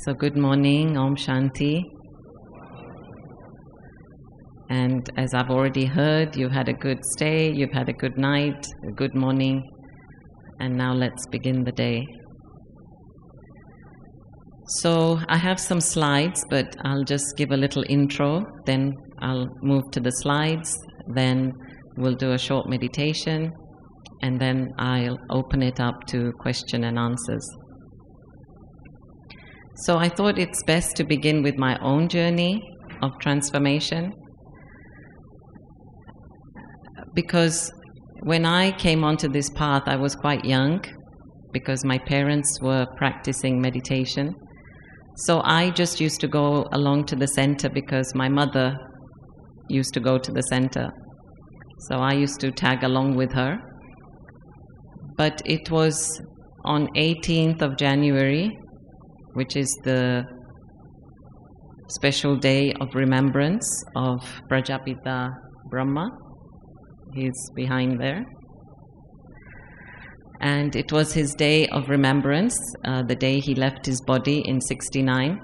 So good morning, Om Shanti. And as I've already heard, you've had a good stay, you've had a good night, a good morning, and now let's begin the day. So I have some slides, but I'll just give a little intro, then I'll move to the slides, then we'll do a short meditation, and then I'll open it up to question and answers. So I thought it's best to begin with my own journey of transformation, because when I came onto this path, I was quite young, because my parents were practicing meditation. So I just used to go along to the center because my mother used to go to the center. So I used to tag along with her. But it was on 18th of January, which is the special day of remembrance of Prajapita Brahma. He's behind there. And it was his day of remembrance, the day he left his body in 69.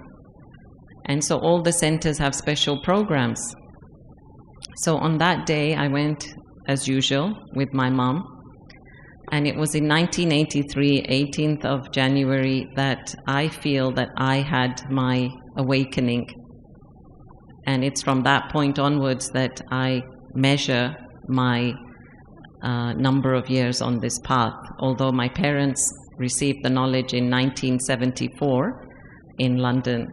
And so all the centers have special programs. So on that day, I went, as usual, with my mom. And it was in 1983, 18th of January, that I feel that I had my awakening. And it's from that point onwards that I measure my number of years on this path. Although my parents received the knowledge in 1974 in London.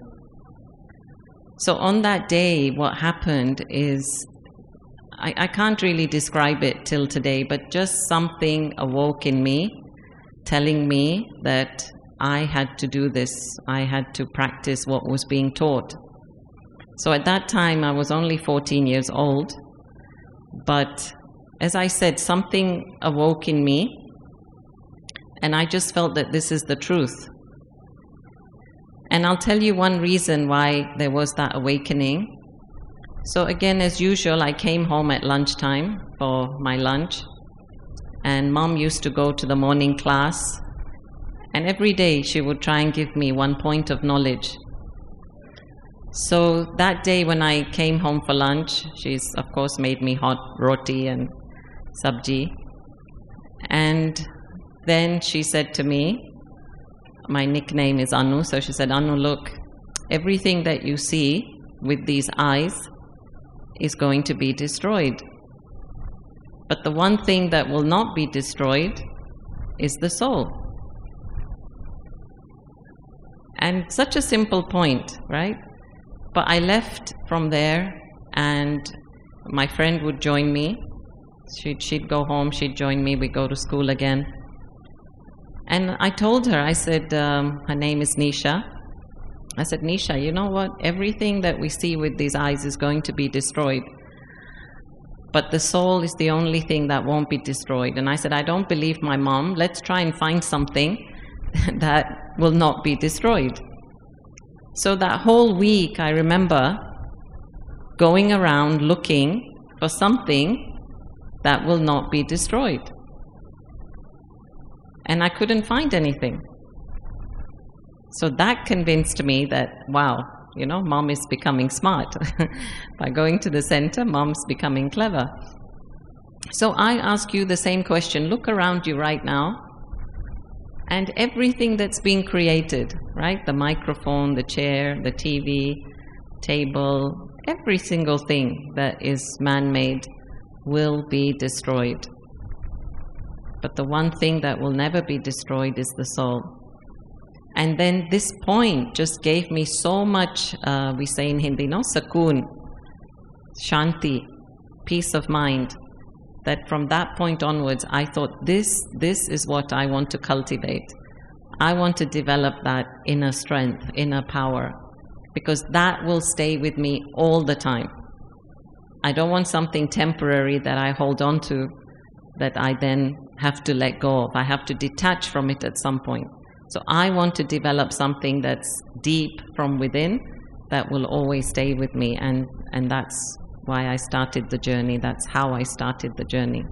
So on that day, what happened is, I can't really describe it till today, but just something awoke in me, telling me that I had to do this. I had to practice what was being taught. So at that time, I was only 14 years old. But as I said, something awoke in me, and I just felt that this is the truth. And I'll tell you one reason why there was that awakening. So again, as usual, I came home at lunchtime for my lunch, and Mom used to go to the morning class, and every day she would try and give me 1 point of knowledge. So that day when I came home for lunch, she's of course made me hot roti and sabji, and then she said to me, my nickname is Anu, so she said, Anu, look, everything that you see with these eyes is going to be destroyed. But the one thing that will not be destroyed is the soul. And such a simple point, right? But I left from there, and my friend would join me. She'd go home, she'd join me, we'd go to school again. And I told her, I said, her name is Nisha. I said, Nisha, you know what? Everything that we see with these eyes is going to be destroyed. But the soul is the only thing that won't be destroyed. And I said, I don't believe my mom. Let's try and find something that will not be destroyed. So that whole week, I remember going around looking for something that will not be destroyed. And I couldn't find anything. So that convinced me that, wow, you know, Mom is becoming smart. By going to the center, Mom's becoming clever. So I ask you the same question. Look around you right now, and everything that's being created, right? The microphone, the chair, the TV, table, every single thing that is man-made will be destroyed. But the one thing that will never be destroyed is the soul. And then this point just gave me so much, we say in Hindi, no? Sakoon, Shanti, peace of mind, that from that point onwards, I thought this is what I want to cultivate. I want to develop that inner strength, inner power, because that will stay with me all the time. I don't want something temporary that I hold on to, that I then have to let go of. I have to detach from it at some point. So I want to develop something that's deep from within, that will always stay with me, and that's why I started the journey. That's how I started the journey.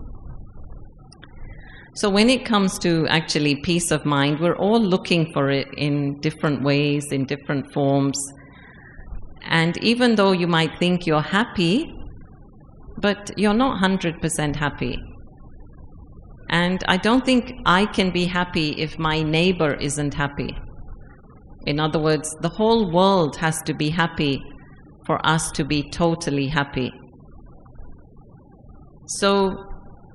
So when it comes to actually peace of mind, we're all looking for it in different ways, in different forms. And even though you might think you're happy, but you're not 100% happy. And I don't think I can be happy if my neighbor isn't happy. In other words, the whole world has to be happy for us to be totally happy. So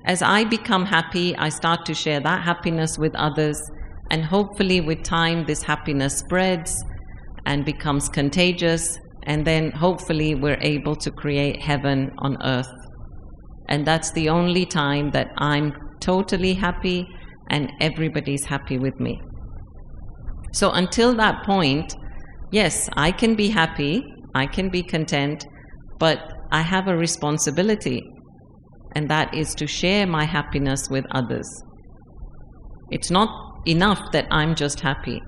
as I become happy, I start to share that happiness with others, and hopefully with time this happiness spreads and becomes contagious, and then hopefully we're able to create heaven on earth. And that's the only time that I'm totally happy and everybody's happy with me. So until that point, yes, I can be happy, I can be content, but I have a responsibility, and that is to share my happiness with others. It's not enough that I'm just happy.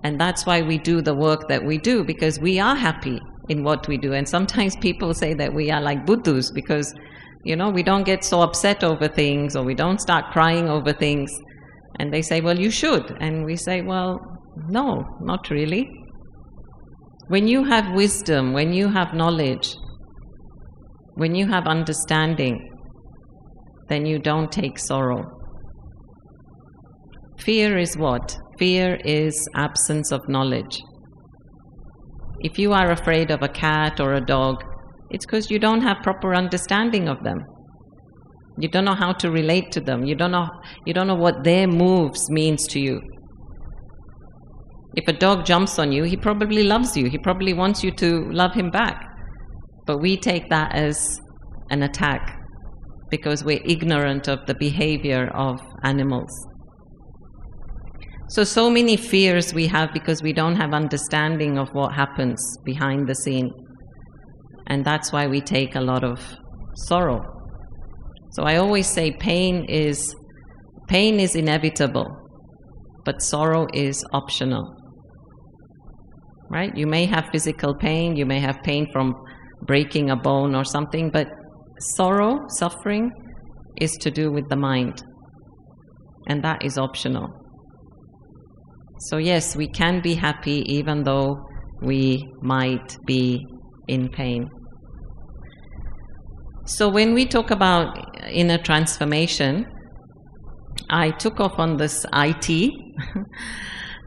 And that's why we do the work that we do, because we are happy in what we do. And sometimes people say that we are like Buddhas because, we don't get so upset over things, or we don't start crying over things. And they say, well, you should. And we say, well, no, not really. When you have wisdom, when you have knowledge, when you have understanding, then you don't take sorrow. Fear is what? Fear is absence of knowledge. If you are afraid of a cat or a dog, it's because you don't have proper understanding of them. You don't know how to relate to them. You don't know what their moves means to you. If a dog jumps on you, he probably loves you. He probably wants you to love him back. But we take that as an attack because we're ignorant of the behavior of animals. So many fears we have because we don't have understanding of what happens behind the scene. And that's why we take a lot of sorrow. So I always say pain is inevitable, but sorrow is optional. Right? You may have physical pain, you may have pain from breaking a bone or something, but sorrow, suffering, is to do with the mind. And that is optional. So yes, we can be happy even though we might be in pain. So when we talk about inner transformation, I took off on this IT,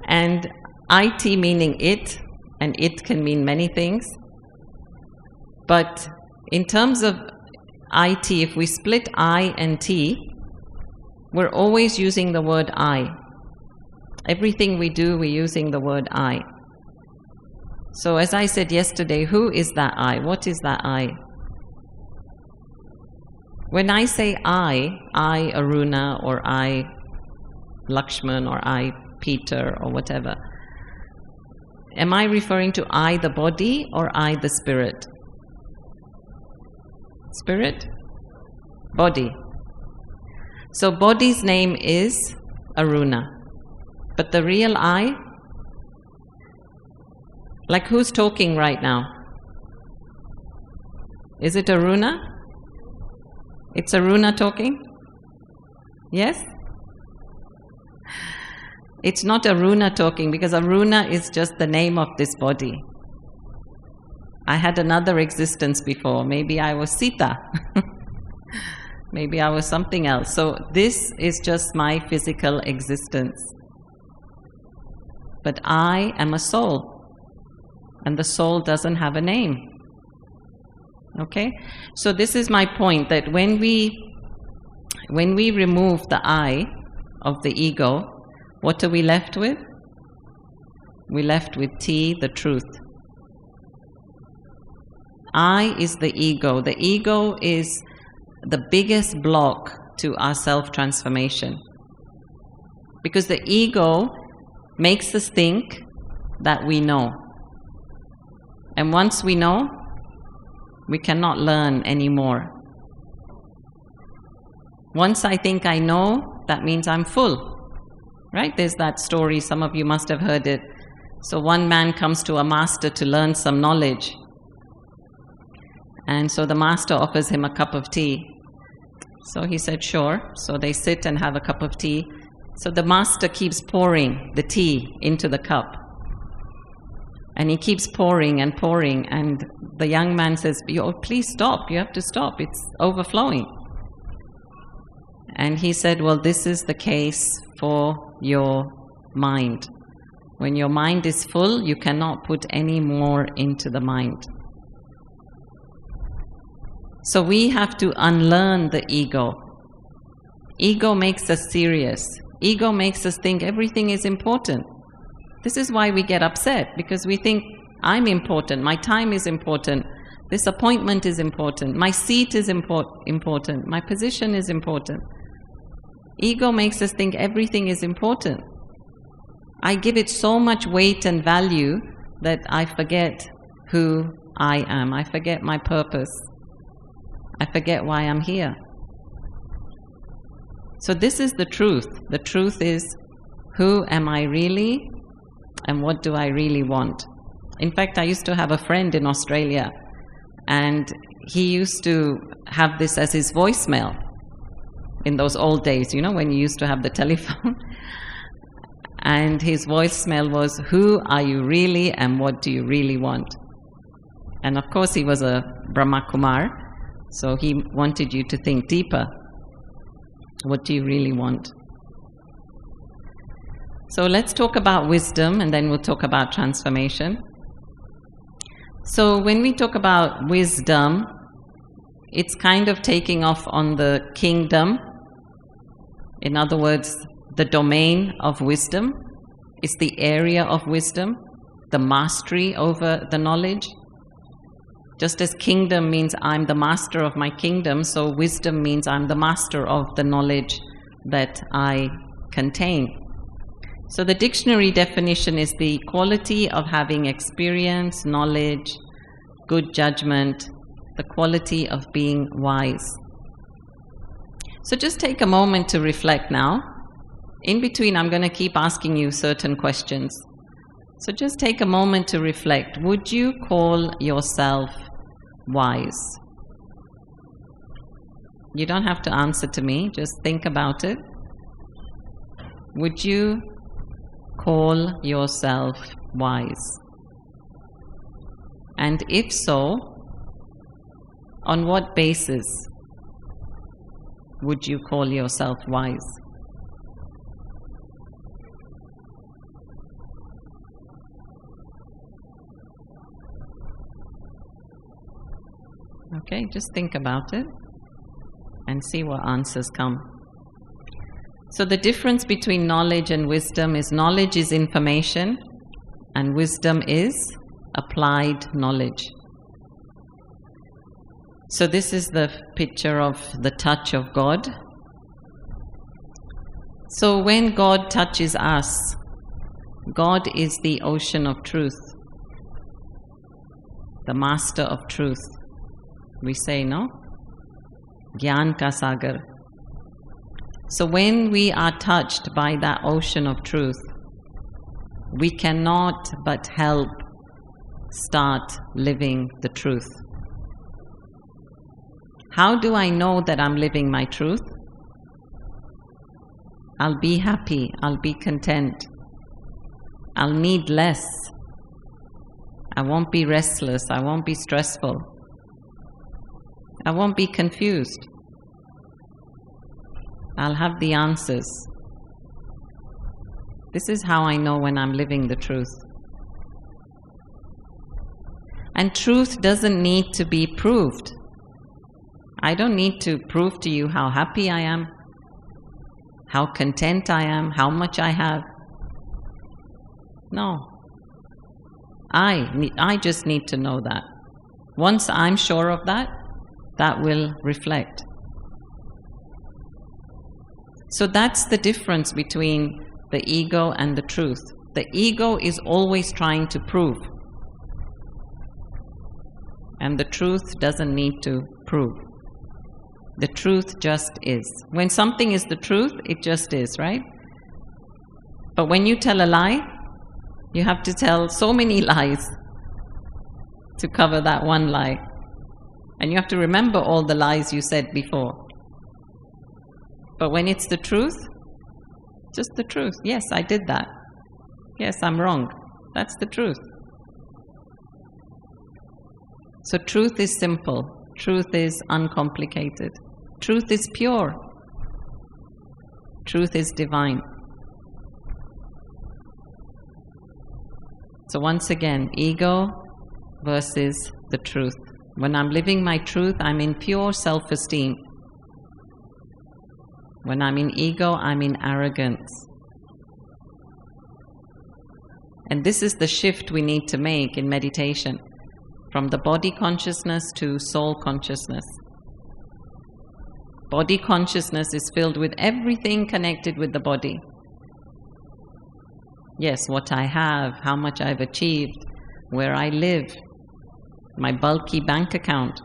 and IT meaning it, and it can mean many things. But in terms of IT, if we split I and T, we're always using the word I. Everything we do, we're using the word I. So as I said yesterday, who is that I? What is that I? When I say I Aruna, or I Lakshman, or I Peter, or whatever, am I referring to I the body or I the spirit? Spirit? Body. So body's name is Aruna. But the real I? Like who's talking right now? Is it Aruna? It's Aruna talking? Yes? It's not Aruna talking, because Aruna is just the name of this body. I had another existence before. Maybe I was Sita. Maybe I was something else. So this is just my physical existence. But I am a soul. And the soul doesn't have a name. Okay? So this is my point, that when we remove the I of the ego, what are we left with? We're left with T, the truth. I is the ego. The ego is the biggest block to our self-transformation. Because the ego makes us think that we know. And once we know, we cannot learn anymore. Once I think I know, that means I'm full. Right? There's that story, some of you must have heard it. So one man comes to a master to learn some knowledge. And so the master offers him a cup of tea. So he said, sure. So they sit and have a cup of tea. So the master keeps pouring the tea into the cup. And he keeps pouring and pouring. And the young man says, oh, please stop. You have to stop. It's overflowing. And he said, well, this is the case for your mind. When your mind is full, you cannot put any more into the mind. So we have to unlearn the ego. Ego makes us serious. Ego makes us think everything is important. This is why we get upset, because we think, I'm important, my time is important, this appointment is important, my seat is important, my position is important. Ego makes us think everything is important. I give it so much weight and value that I forget who I am. I forget my purpose. I forget why I'm here. So this is the truth. The truth is, who am I really and what do I really want? In fact, I used to have a friend in Australia, and he used to have this as his voicemail in those old days, you know, when you used to have the telephone. And his voicemail was, who are you really and what do you really want? And of course he was a Brahma Kumar, so he wanted you to think deeper. What do you really want? So let's talk about wisdom, and then we'll talk about transformation. So when we talk about wisdom, it's kind of taking off on the kingdom. In other words, the domain of wisdom is the area of wisdom, the mastery over the knowledge. Just as kingdom means I'm the master of my kingdom, so wisdom means I'm the master of the knowledge that I contain. So the dictionary definition is the quality of having experience, knowledge, good judgment, the quality of being wise. So just take a moment to reflect now. In between, I'm going to keep asking you certain questions. So just take a moment to reflect. Would you call yourself wise? You don't have to answer to me, just think about it. Would you call yourself wise? And if so, on what basis would you call yourself wise? Okay, just think about it and see what answers come. So the difference between knowledge and wisdom is knowledge is information and wisdom is applied knowledge. So this is the picture of the touch of God. So when God touches us, God is the ocean of truth, the master of truth. We say, no? Gyan ka sagar. So when we are touched by that ocean of truth, we cannot but help start living the truth. How do I know that I'm living my truth? I'll be happy, I'll be content. I'll need less. I won't be restless, I won't be stressful. I won't be confused. I'll have the answers. This is how I know when I'm living the truth. And truth doesn't need to be proved. I don't need to prove to you how happy I am, how content I am, how much I have. No. I just need to know that. Once I'm sure of that, that will reflect. So that's the difference between the ego and the truth. The ego is always trying to prove. And the truth doesn't need to prove. The truth just is. When something is the truth, it just is, right? But when you tell a lie, you have to tell so many lies to cover that one lie. And you have to remember all the lies you said before. But when it's the truth, just the truth. Yes, I did that. Yes, I'm wrong. That's the truth. So truth is simple. Truth is uncomplicated. Truth is pure. Truth is divine. So once again, ego versus the truth. When I'm living my truth, I'm in pure self-esteem. When I'm in ego, I'm in arrogance. And this is the shift we need to make in meditation, from the body consciousness to soul consciousness. Body consciousness is filled with everything connected with the body. Yes, what I have, how much I've achieved, where I live, my bulky bank account.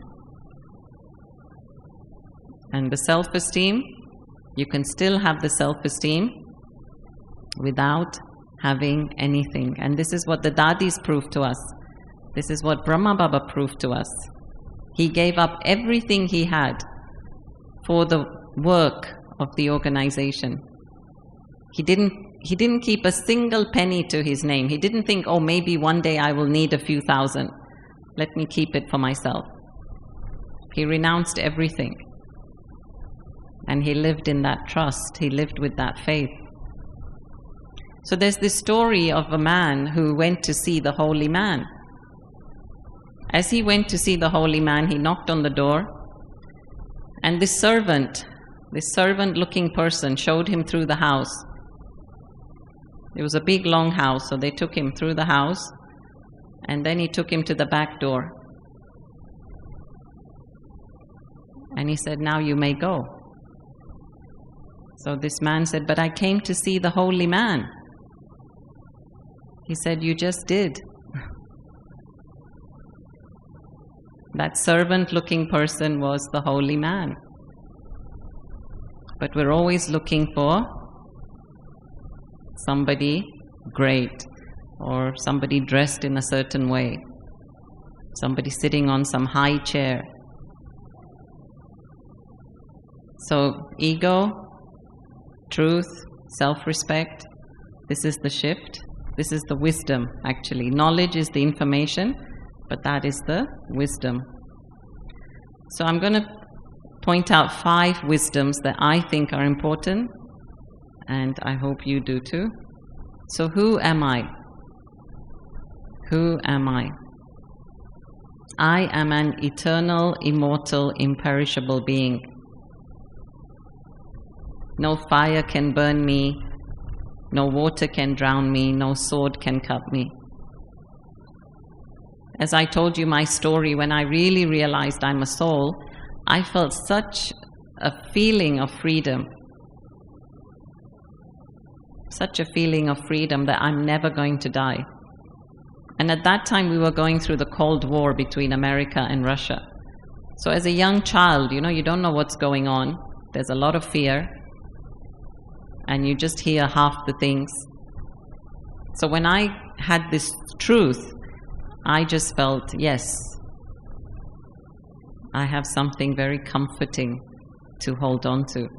And the self-esteem, you can still have the self-esteem without having anything. And this is what the Dadis proved to us. This is what Brahma Baba proved to us. He gave up everything he had for the work of the organization. He didn't keep a single penny to his name. He didn't think, oh, maybe one day I will need a few thousand. Let me keep it for myself. He renounced everything. And he lived in that trust. He lived with that faith. So there's this story of a man who went to see the holy man. As he went to see the holy man, he knocked on the door. And this servant-looking person showed him through the house. It was a big, long house, so they took him through the house, and then he took him to the back door. And he said, now you may go. So this man said, but I came to see the holy man. He said, you just did. That servant-looking person was the holy man. But we're always looking for somebody great, or somebody dressed in a certain way, somebody sitting on some high chair. So ego, truth, self-respect, this is the shift. This is the wisdom, actually. Knowledge is the information, but that is the wisdom. So I'm going to point out 5 wisdoms that I think are important, and I hope you do too. So who am I? Who am I? I am an eternal, immortal, imperishable being. No fire can burn me, no water can drown me, no sword can cut me. As I told you my story, when I really realized I'm a soul, I felt such a feeling of freedom. Such a feeling of freedom that I'm never going to die. And at that time we were going through the Cold War between America and Russia. So as a young child, you don't know what's going on. There's a lot of fear. And you just hear half the things. So when I had this truth, I just felt, yes, I have something very comforting to hold on to.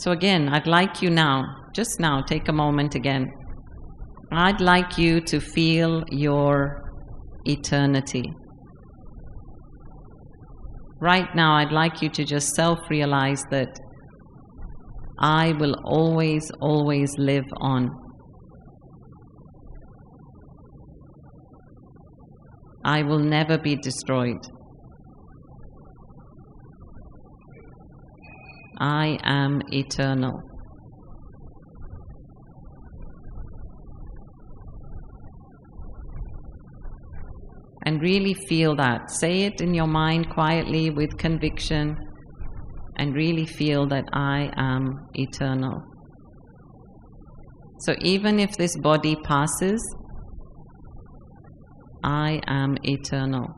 So again, I'd like you now, just now, take a moment again. I'd like you to feel your eternity. Right now, I'd like you to just self-realize that I will always, always live on. I will never be destroyed. I am eternal. And really feel that. Say it in your mind quietly with conviction, and really feel that I am eternal. So even if this body passes, I am eternal.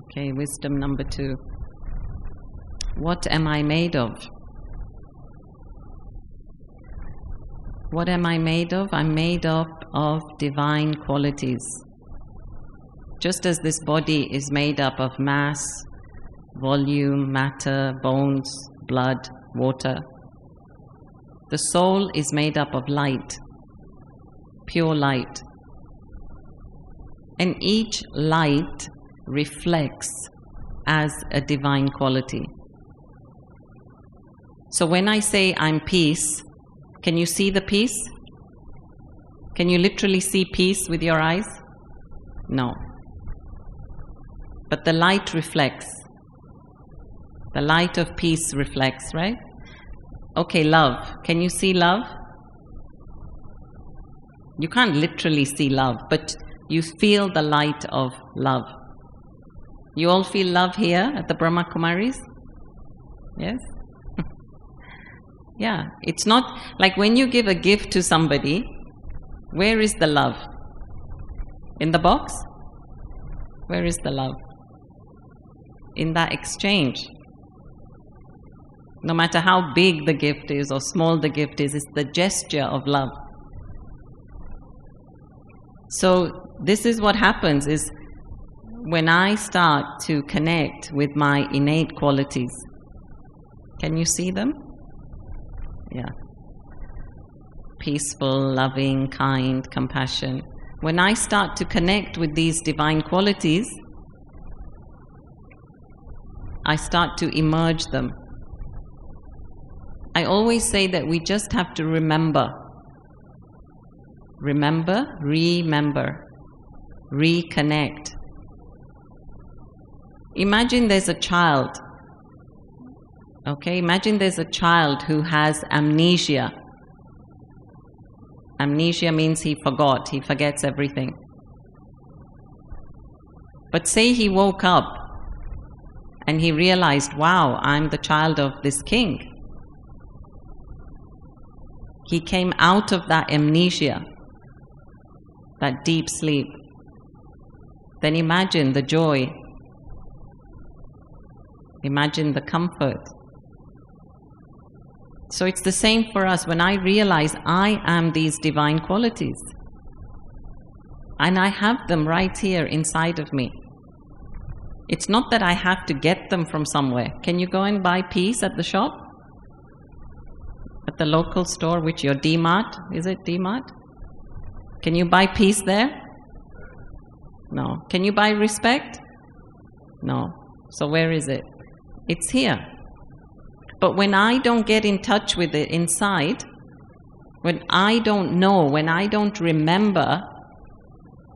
Okay, wisdom number 2. What am I made of? What am I made of? I'm made up of divine qualities. Just as this body is made up of mass, volume, matter, bones, blood, water, the soul is made up of light, pure light. And each light reflects as a divine quality. So when I say I'm peace, can you see the peace? Can you literally see peace with your eyes? No. But the light reflects. The light of peace reflects, right? Okay, love. Can you see love? You can't literally see love, but you feel the light of love. You all feel love here at the Brahma Kumaris? Yes? Yeah. It's not like when you give a gift to somebody, where is the love? In the box? Where is the love? In that exchange. No matter how big the gift is or small the gift is, it's the gesture of love. So this is what happens is when I start to connect with my innate qualities. Can you see them? Yeah. Peaceful, loving, kind, compassion. When I start to connect with these divine qualities, I start to emerge them. I always say that we just have to remember. Remember, remember, reconnect. Imagine there's a child. Okay, imagine there's a child who has amnesia. Amnesia means he forgot, he forgets everything. But say he woke up and he realized, wow, I'm the child of this king. He came out of that amnesia, that deep sleep. Then imagine the joy. Imagine the comfort. So it's the same for us. When I realize I am these divine qualities, and I have them right here inside of me. It's not that I have to get them from somewhere. Can you go and buy peace at the shop? At the local store, which your D-Mart? Is it D-Mart? Can you buy peace there? No. Can you buy respect? No. So where is it? It's here. But when I don't get in touch with it inside, when I don't know, when I don't remember,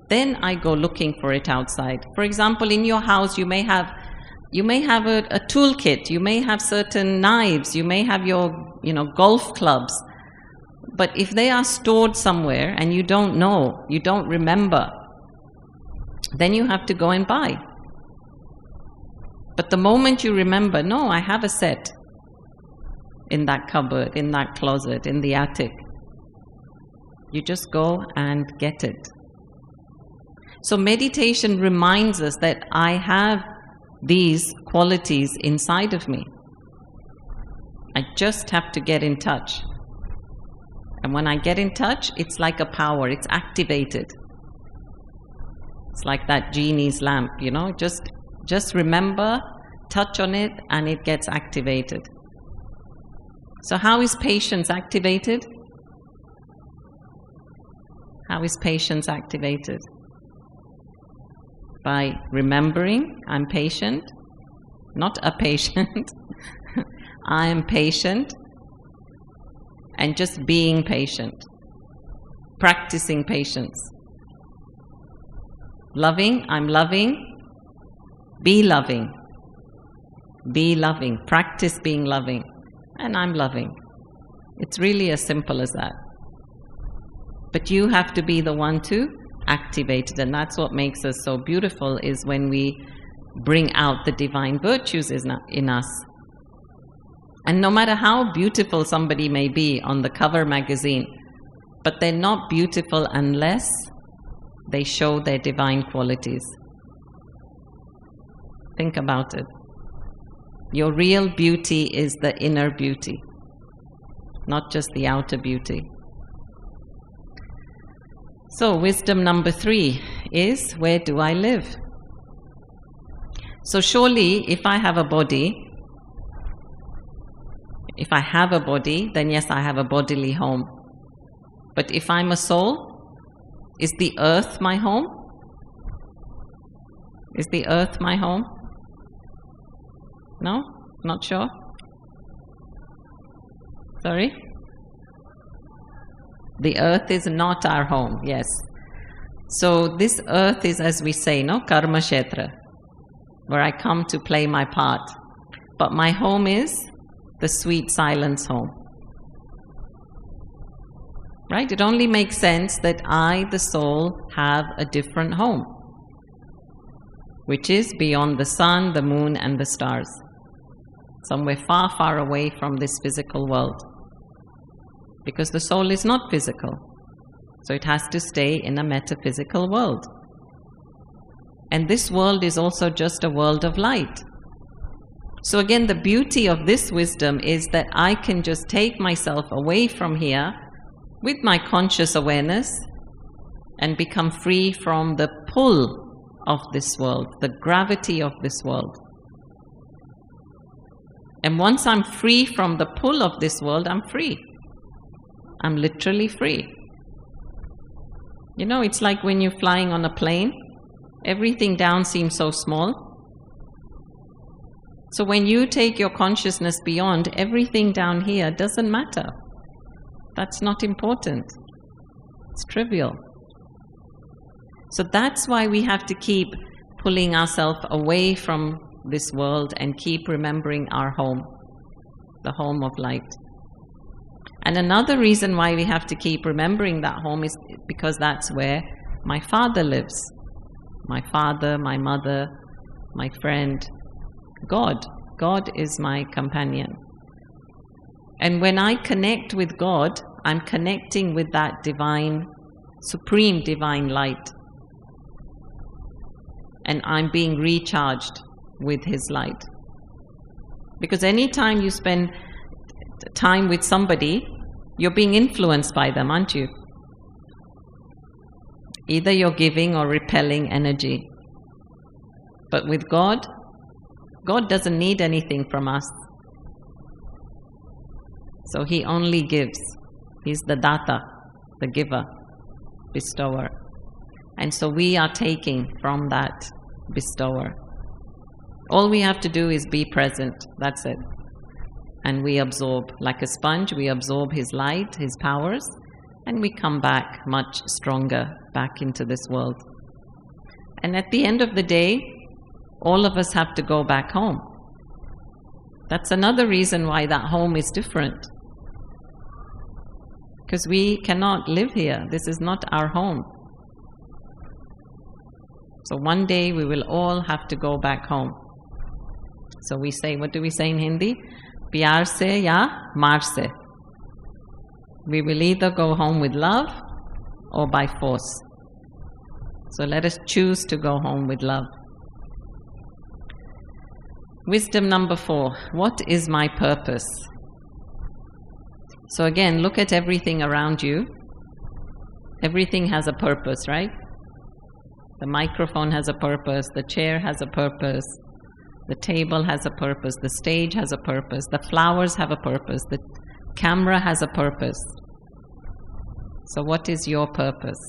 then I go looking for it outside. For example, in your house, you may have a toolkit, you may have certain knives, you may have your, golf clubs. But if they are stored somewhere and you don't know, you don't remember, then you have to go and buy. But the moment you remember, no, I have a set in that cupboard, in that closet, in the attic, you just go and get it. So meditation reminds us that I have these qualities inside of me. I just have to get in touch. And when I get in touch, it's like a power, it's activated. It's like that genie's lamp, just remember, touch on it, and it gets activated. So how is patience activated? How is patience activated? By remembering I'm patient, not a patient. I am patient, and just being patient, practicing patience. Loving, I'm loving, be loving. Be loving, practice being loving, and I'm loving. It's really as simple as that. But you have to be the one to activate it, and that's what makes us so beautiful, is when we bring out the divine virtues in us. And no matter how beautiful somebody may be on the cover magazine, but they're not beautiful unless they show their divine qualities. Think about it. Your real beauty is the inner beauty, not just the outer beauty. So wisdom number 3 is, where do I live? So surely if I have a body, then yes, I have a bodily home. But if I'm a soul, is the earth my home? Is the earth my home? No? Not sure? Sorry? The earth is not our home, yes. So this earth is, as we say, no, karma kshetra, where I come to play my part. But my home is the sweet silence home. Right? It only makes sense that I, the soul, have a different home, which is beyond the sun, the moon, and the stars. Somewhere far, far away from this physical world. Because the soul is not physical. So it has to stay in a metaphysical world. And this world is also just a world of light. So again, the beauty of this wisdom is that I can just take myself away from here with my conscious awareness and become free from the pull of this world, the gravity of this world. And once I'm free from the pull of this world, I'm free. I'm literally free. You know, it's like when you're flying on a plane, everything down seems so small. So when you take your consciousness beyond, everything down here doesn't matter. That's not important. It's trivial. So that's why we have to keep pulling ourselves away from this world and keep remembering our home, the home of light. And another reason why we have to keep remembering that home is because that's where my father lives. My father, my mother, my friend, God. God is my companion. And when I connect with God, I'm connecting with that divine, supreme divine light. And I'm being recharged with His light. Because any time you spend time with somebody, you're being influenced by them, aren't you? Either you're giving or repelling energy. But with God, God doesn't need anything from us. So He only gives. He's the data, the giver, bestower. And so we are taking from that bestower. All we have to do is be present. That's it. And we absorb. Like a sponge, we absorb His light, His powers, and we come back much stronger back into this world. And at the end of the day, all of us have to go back home. That's another reason why that home is different. Because we cannot live here. This is not our home. So one day we will all have to go back home. So we say, what do we say in Hindi? Pyar se ya maar se. We will either go home with love or by force. So let us choose to go home with love. Wisdom number 4. What is my purpose? So again, look at everything around you. Everything has a purpose, right? The microphone has a purpose, the chair has a purpose, the table has a purpose, the stage has a purpose, the flowers have a purpose, the camera has a purpose. So what is your purpose?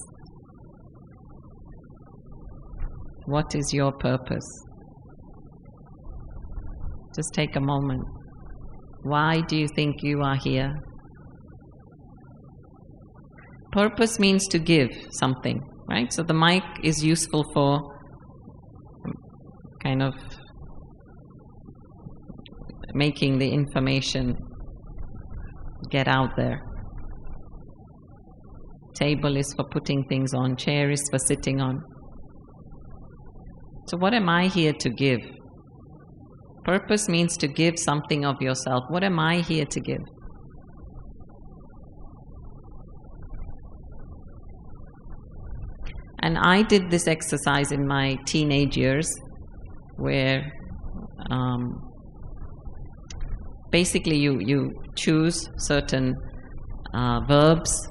What is your purpose? Just take a moment. Why do you think you are here? Purpose means to give something, right? So the mic is useful for kind of making the information get out there. Table is for putting things on, chair is for sitting on. So what am I here to give? Purpose means to give something of yourself. What am I here to give? And I did this exercise in my teenage years. where basically you choose certain verbs,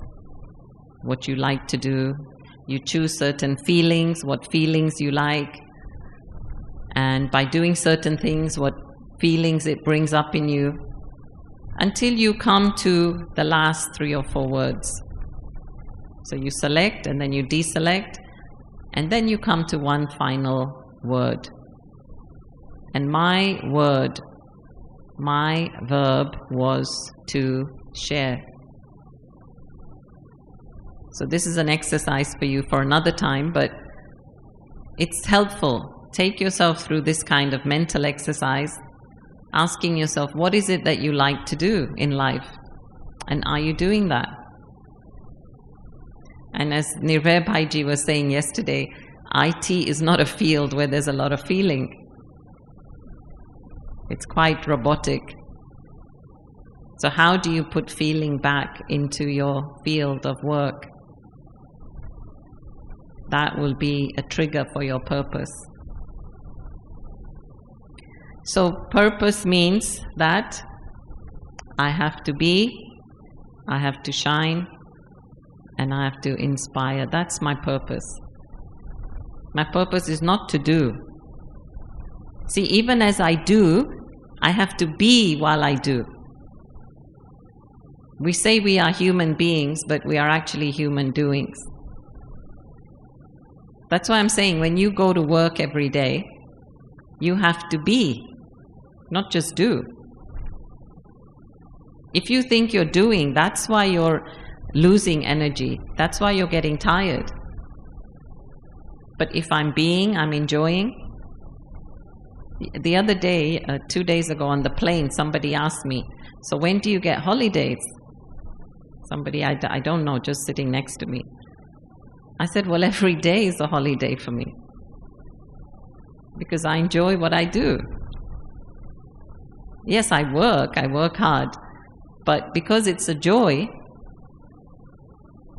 what you like to do. You choose certain feelings, what feelings you like. And by doing certain things, what feelings it brings up in you, until you come to the last 3 or 4 words. So you select and then you deselect, and then you come to one final word. And my word, my verb was to share. So this is an exercise for you for another time, but it's helpful. Take yourself through this kind of mental exercise, asking yourself, what is it that you like to do in life? And are you doing that? And as Nirvay Bhaiji was saying yesterday, IT is not a field where there's a lot of feeling. It's quite robotic. So how do you put feeling back into your field of work? That will be a trigger for your purpose. So purpose means that I have to be, I have to shine, and I have to inspire. That's my purpose. My purpose is not to do. See, even as I do, I have to be while I do. We say we are human beings, but we are actually human doings. That's why I'm saying when you go to work every day, you have to be, not just do. If you think you're doing, that's why you're losing energy. That's why you're getting tired. But if I'm being, I'm enjoying. The other day, 2 days ago on the plane, somebody asked me, so when do you get holidays? Somebody I don't know, just sitting next to me. I said, well, every day is a holiday for me. Because I enjoy what I do. Yes, I work hard. But because it's a joy,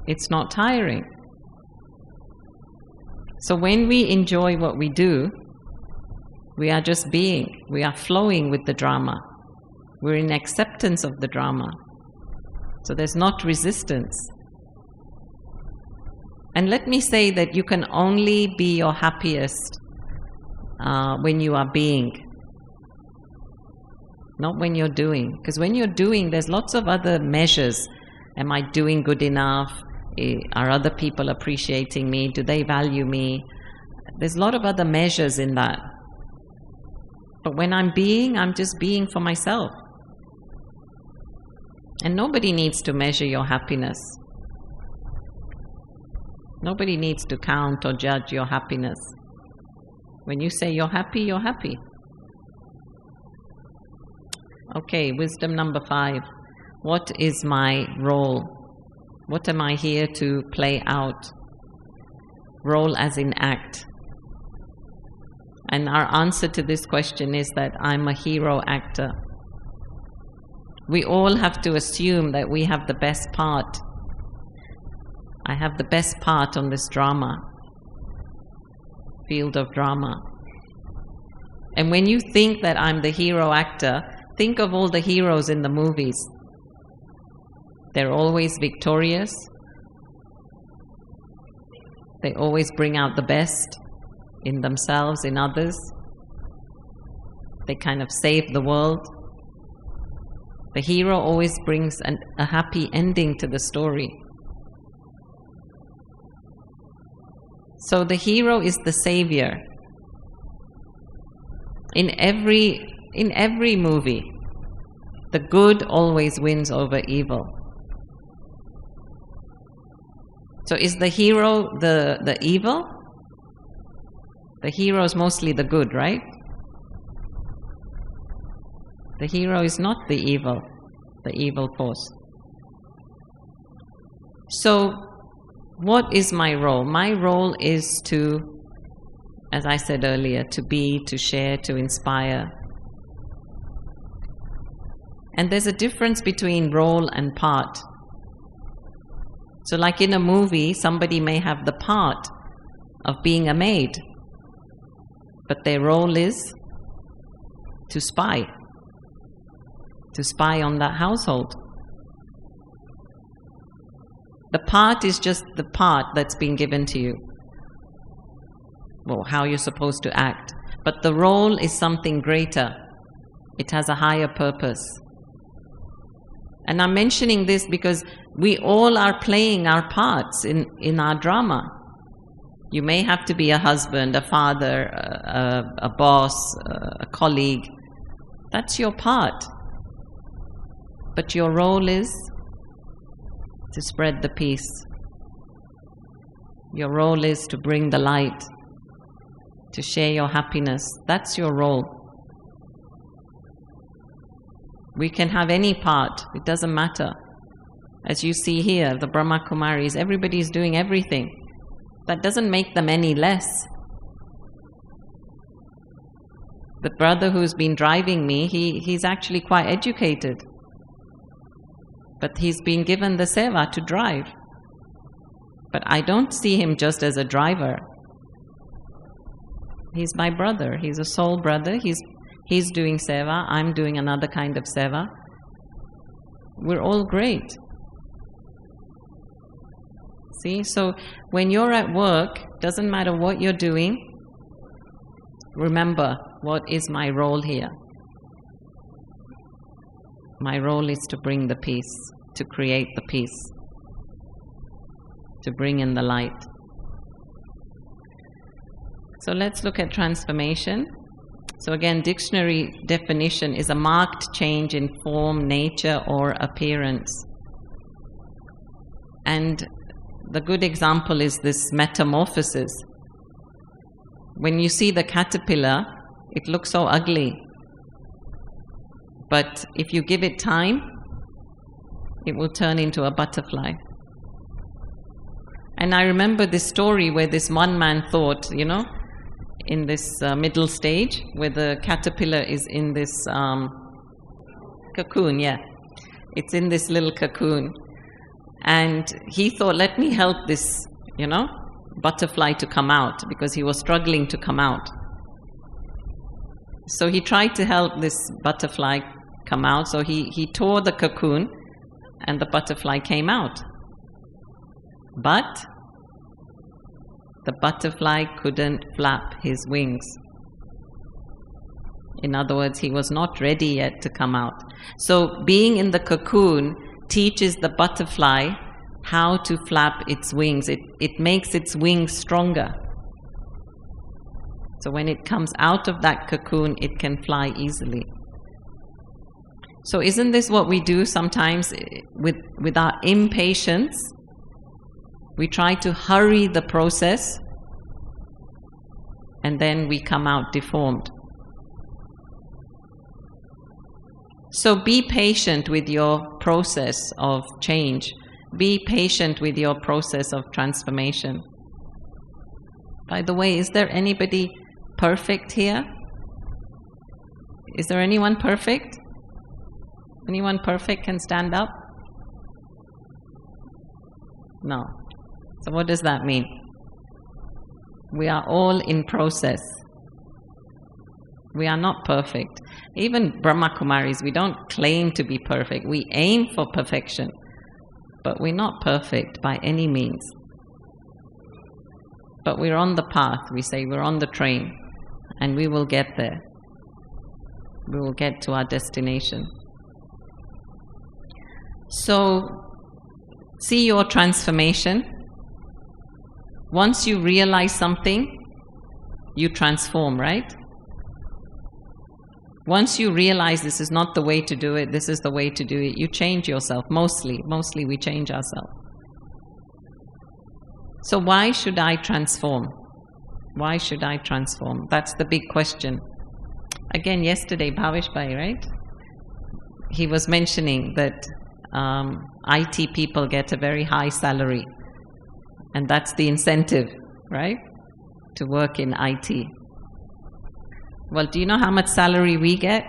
it's not tiring. So when we enjoy what we do, we are just being. We are flowing with the drama. We're in acceptance of the drama. So there's not resistance. And let me say that you can only be your happiest when you are being, not when you're doing. Because when you're doing, there's lots of other measures. Am I doing good enough? Are other people appreciating me? Do they value me? There's a lot of other measures in that. But when I'm being, I'm just being for myself. And nobody needs to measure your happiness. Nobody needs to count or judge your happiness. When you say you're happy, you're happy. Okay, wisdom number 5. What is my role? What am I here to play out? Role as in act. And our answer to this question is that I'm a hero actor. We all have to assume that we have the best part. I have the best part on this drama, field of drama. And when you think that I'm the hero actor, think of all the heroes in the movies. They're always victorious. They always bring out the best in themselves, in others. They kind of save the world. The hero always brings a happy ending to the story. So the hero is the savior. In every movie, the good always wins over evil. So is the hero the evil? The hero is mostly the good, right? The hero is not the evil force. So what is my role? My role is to, as I said earlier, to be, to share, to inspire. And there's a difference between role and part. So like in a movie, somebody may have the part of being a maid. But their role is to spy on that household. The part is just the part that's been given to you. Well, how you're supposed to act. But the role is something greater. It has a higher purpose. And I'm mentioning this because we all are playing our parts in our drama. You may have to be a husband, a father, a boss, a colleague. That's your part. But your role is to spread the peace. Your role is to bring the light, to share your happiness. That's your role. We can have any part. It doesn't matter. As you see here, the Brahma Kumaris, everybody's doing everything. That doesn't make them any less. The brother who's been driving me, he's actually quite educated. But he's been given the seva to drive. But I don't see him just as a driver. He's my brother. He's a soul brother. He's doing seva. I'm doing another kind of seva. We're all great. See, so when you're at work, doesn't matter what you're doing, remember, what is my role here? My role is to bring the peace, to create the peace, to bring in the light. So let's look at transformation. So again, dictionary definition is a marked change in form, nature, or appearance. And the good example is this metamorphosis. When you see the caterpillar, it looks so ugly. But if you give it time, it will turn into a butterfly. And I remember this story where this one man thought, in this middle stage, where the caterpillar is in this cocoon, it's in this little cocoon. And he thought, let me help this, butterfly to come out, because he was struggling to come out. So he tried to help this butterfly come out. So he tore the cocoon and the butterfly came out. But the butterfly couldn't flap his wings. In other words, he was not ready yet to come out. So being in the cocoon teaches the butterfly how to flap its wings. It makes its wings stronger. So when it comes out of that cocoon, it can fly easily. So isn't this what we do sometimes with our impatience? We try to hurry the process and then we come out deformed. So be patient with your process of change. Be patient with your process of transformation. By the way, is there anybody perfect here? Is there anyone perfect? Anyone perfect can stand up? No. So what does that mean? We are all in process. We are not perfect. Even Brahma Kumaris, we don't claim to be perfect. We aim for perfection. But we're not perfect by any means. But we're on the path. We say we're on the train. And we will get there. We will get to our destination. So, see your transformation. Once you realize something, you transform, right? Once you realize this is not the way to do it, this is the way to do it, you change yourself. Mostly we change ourselves. So why should I transform? Why should I transform? That's the big question. Again, yesterday, Bhavesh Bhai, right? He was mentioning that IT people get a very high salary. And that's the incentive, right? To work in IT. Well, do you know how much salary we get?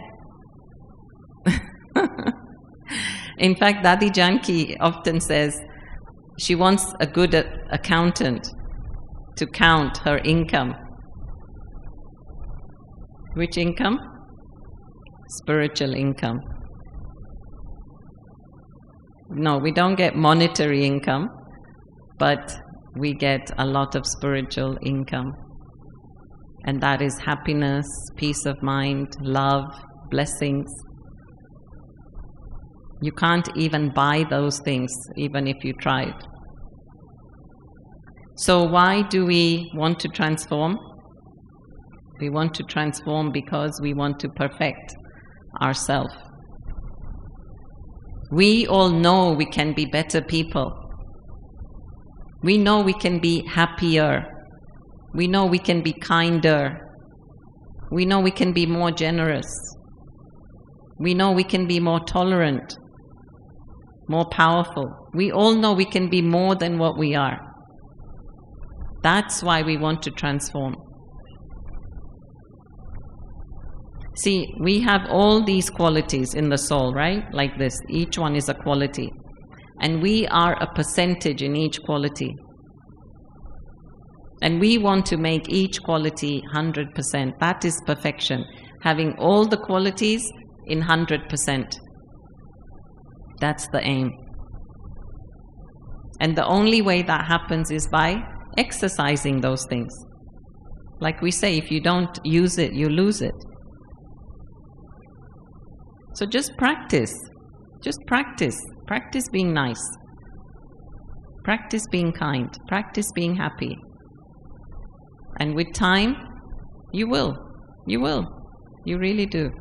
In fact, Dadi Janki often says she wants a good accountant to count her income. Which income? Spiritual income. No, we don't get monetary income, but we get a lot of spiritual income. And that is happiness, peace of mind, love, blessings. You can't even buy those things, even if you tried. So why do we want to transform? We want to transform because we want to perfect ourselves. We all know we can be better people. We know we can be happier. We know we can be kinder. We know we can be more generous. We know we can be more tolerant, more powerful. We all know we can be more than what we are. That's why we want to transform. See, we have all these qualities in the soul, right? Like this. Each one is a quality. And we are a percentage in each quality. And we want to make each quality 100%. That is perfection. Having all the qualities in 100%. That's the aim. And the only way that happens is by exercising those things. Like we say, if you don't use it, you lose it. So just practice. Just practice. Practice being nice. Practice being kind. Practice being happy. And with time, you will. You will. You really do.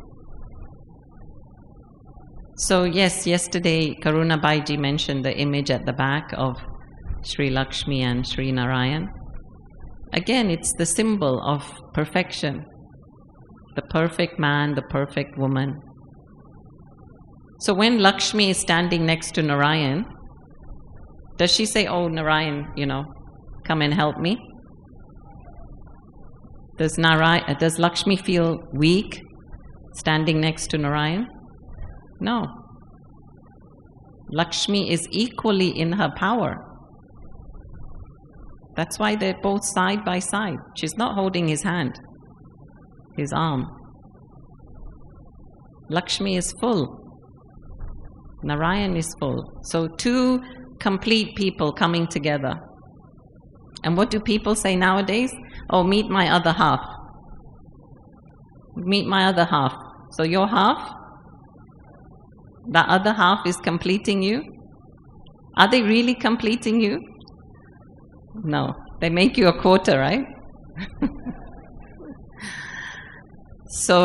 So yes, yesterday Karuna Baiji mentioned the image at the back of Sri Lakshmi and Sri Narayan. Again, it's the symbol of perfection. The perfect man, the perfect woman. So when Lakshmi is standing next to Narayan, does she say, "Oh, Narayan, come and help me"? Does Lakshmi feel weak standing next to Narayan? No. Lakshmi is equally in her power. That's why they're both side by side. She's not holding his hand, his arm. Lakshmi is full. Narayan is full. So two complete people coming together. And what do people say nowadays? "Oh, meet my other half. Meet my other half." So your half, the other half is completing you? Are they really completing you? No. They make you a quarter, right? So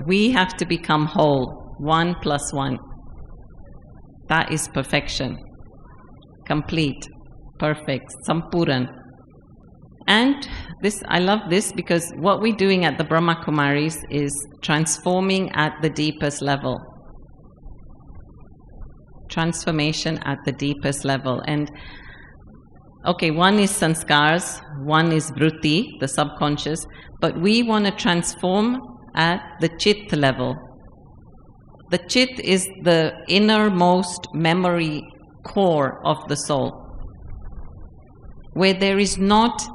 we have to become whole. 1 + 1. That is perfection. Complete. Perfect. Sampuran. And this, I love this because what we're doing at the Brahma Kumaris is transforming at the deepest level. Transformation at the deepest level. And okay, one is sanskars, one is vritti, the subconscious, but we want to transform at the chit level. The chit is the innermost memory core of the soul, where there is not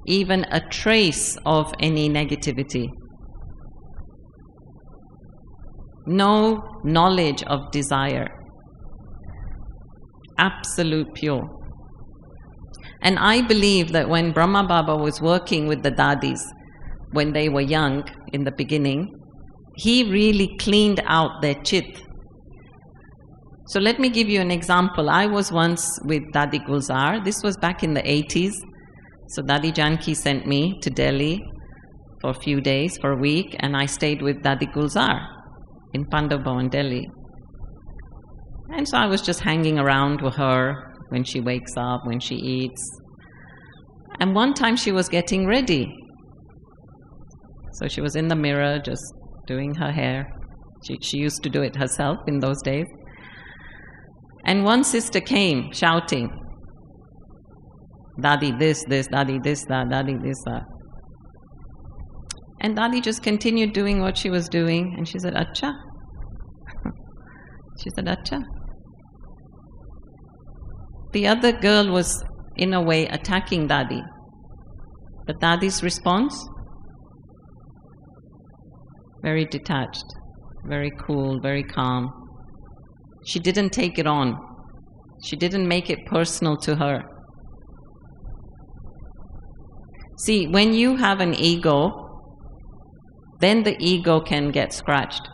even a trace of any negativity. No knowledge of desire. Absolute pure. And I believe that when Brahma Baba was working with the dadis, when they were young in the beginning, he really cleaned out their chit. So let me give you an example. I was once with Dadi Gulzar. This was back in the 80s. So Dadi Janki sent me to Delhi for a few days, for a week, and I stayed with Dadi Gulzar in Pandav Bhavan, Delhi. And so I was just hanging around with her when she wakes up, when she eats. And one time she was getting ready. So she was in the mirror just doing her hair. She used to do it herself in those days. And one sister came shouting, "Dadi this, Dadi this, Dadi this, that." And Dadi just continued doing what she was doing. And she said, "Acha." She said, "Acha." The other girl was, in a way, attacking Dadi. But Dadi's response? very detached, very cool, very calm. She didn't take it on. She didn't make it personal to her. See, when you have an ego, then the ego can get scratched.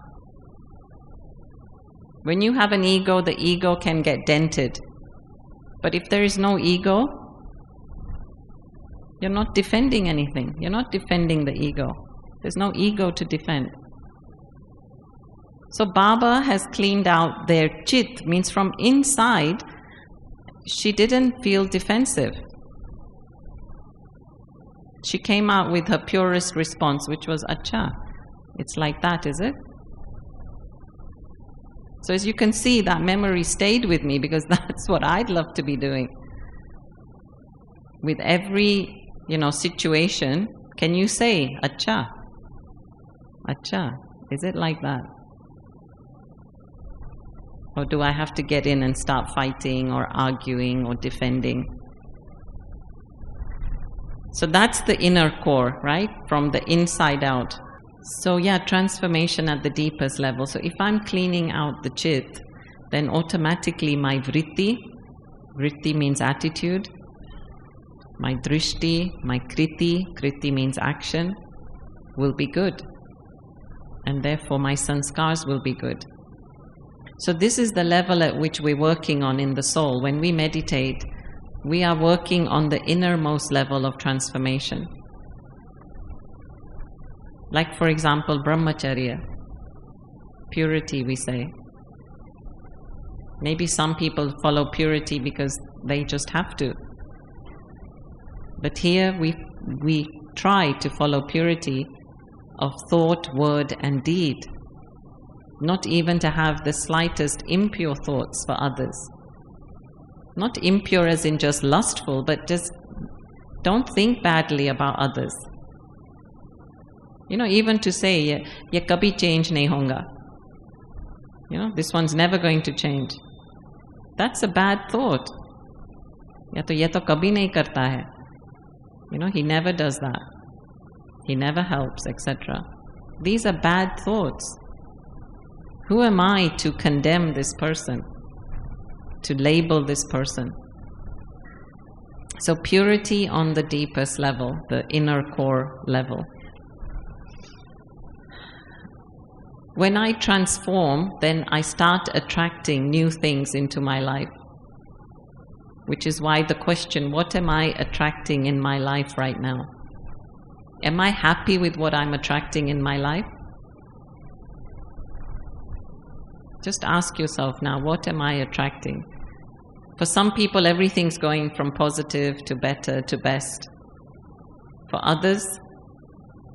When you have an ego, the ego can get dented. But if there is no ego, you're not defending anything. You're not defending the ego. There's no ego to defend. So Baba has cleaned out their chit, means from inside, she didn't feel defensive. She came out with her purest response, which was, Acha, it's like that, is it? So as you can see, that memory stayed with me because that's what I'd love to be doing. With every, situation, can you say, Acha? Acha, is it like that? Or do I have to get in and start fighting or arguing or defending? So that's the inner core, right? From the inside out. So yeah, transformation at the deepest level. So if I'm cleaning out the chit, then automatically my vritti means attitude, my drishti, my kriti means action, will be good. And therefore my sanskars will be good. So this is the level at which we're working on in the soul. When we meditate, we are working on the innermost level of transformation. Like, for example, brahmacharya, purity, we say. Maybe some people follow purity because they just have to. But here we try to follow purity of thought, word, and deed. Not even to have the slightest impure thoughts for others. Not impure as in just lustful, but just don't think badly about others. Even to say, ye kabhi change nahi honga. This one's never going to change. That's a bad thought. Ye to kabhi nahi karta hai. He never does that. He never helps, etc. These are bad thoughts. Who am I to condemn this person? To label this person? So purity on the deepest level, the inner core level. When I transform, then I start attracting new things into my life. Which is why the question, what am I attracting in my life right now? Am I happy with what I'm attracting in my life? Just ask yourself now, what am I attracting? For some people, everything's going from positive to better to best. For others,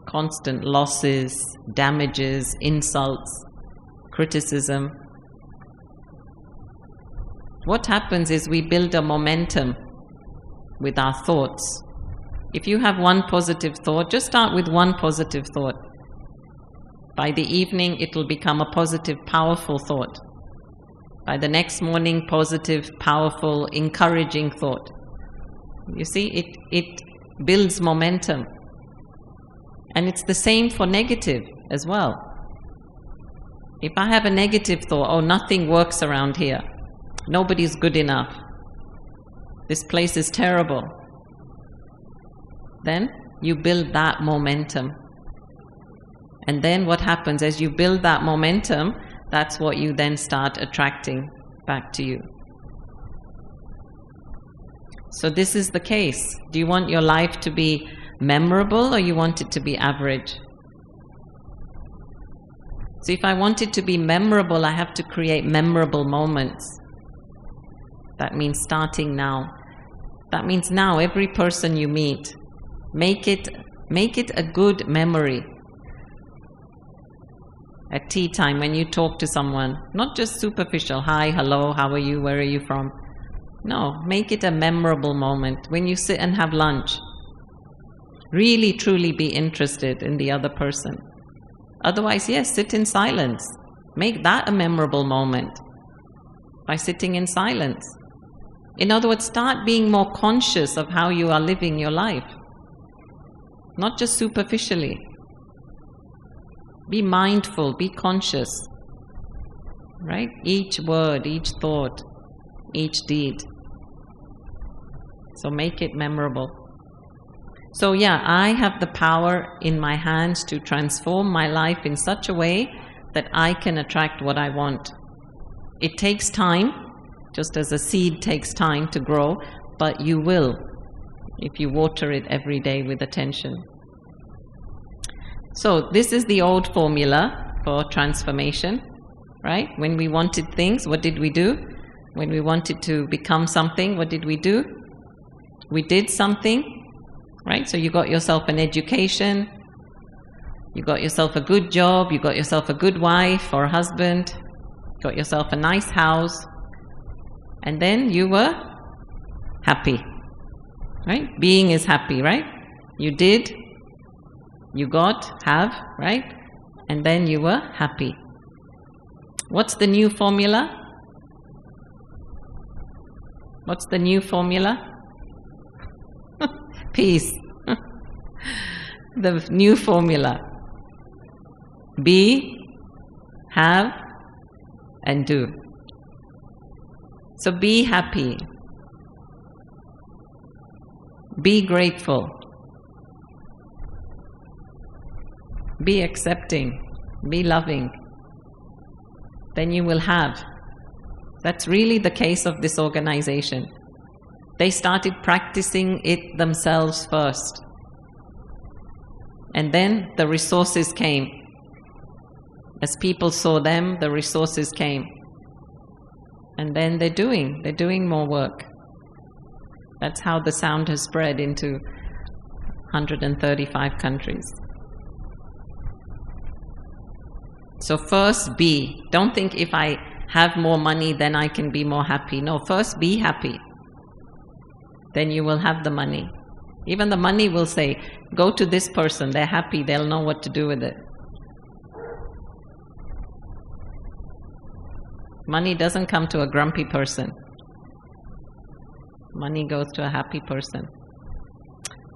constant losses, damages, insults, criticism. What happens is we build a momentum with our thoughts. If you have one positive thought, just start with one positive thought. By the evening, it will become a positive, powerful thought. By the next morning, positive, powerful, encouraging thought. You see, it builds momentum. And it's the same for negative as well. If I have a negative thought, oh, nothing works around here. Nobody's good enough. This place is terrible. Then you build that momentum. And then what happens as you build that momentum, that's what you then start attracting back to you. So this is the case. Do you want your life to be memorable or you want it to be average? So if I want it to be memorable, I have to create memorable moments. That means starting now. That means now every person you meet, make it a good memory. At tea time, when you talk to someone, not just superficial, hi, hello, how are you, where are you from? No, make it a memorable moment. When you sit and have lunch, really, truly be interested in the other person. Otherwise, yes, sit in silence. Make that a memorable moment by sitting in silence. In other words, start being more conscious of how you are living your life, not just superficially. Be mindful, be conscious, right? Each word, each thought, each deed. So make it memorable. So yeah, I have the power in my hands to transform my life in such a way that I can attract what I want. It takes time, just as a seed takes time to grow, but you will if you water it every day with attention. So this is the old formula for transformation, right? When we wanted things, what did we do? When we wanted to become something, what did we do? We did something, right? So you got yourself an education, you got yourself a good job, you got yourself a good wife or husband, got yourself a nice house, and then you were happy, right? Being is happy, right? You did, you got, have, right? And then you were happy. What's the new formula? What's the new formula? Peace. The new formula. Be, have, and do. So be happy. Be grateful. Be accepting. Be loving. Then you will have. That's really the case of this organization. They started practicing it themselves first. And then the resources came. As people saw them, the resources came. And then they're doing more work. That's how the sound has spread into 135 countries. So first be. Don't think if I have more money, then I can be more happy. No, first be happy. Then you will have the money. Even the money will say, go to this person, they're happy, they'll know what to do with it. Money doesn't come to a grumpy person. Money goes to a happy person.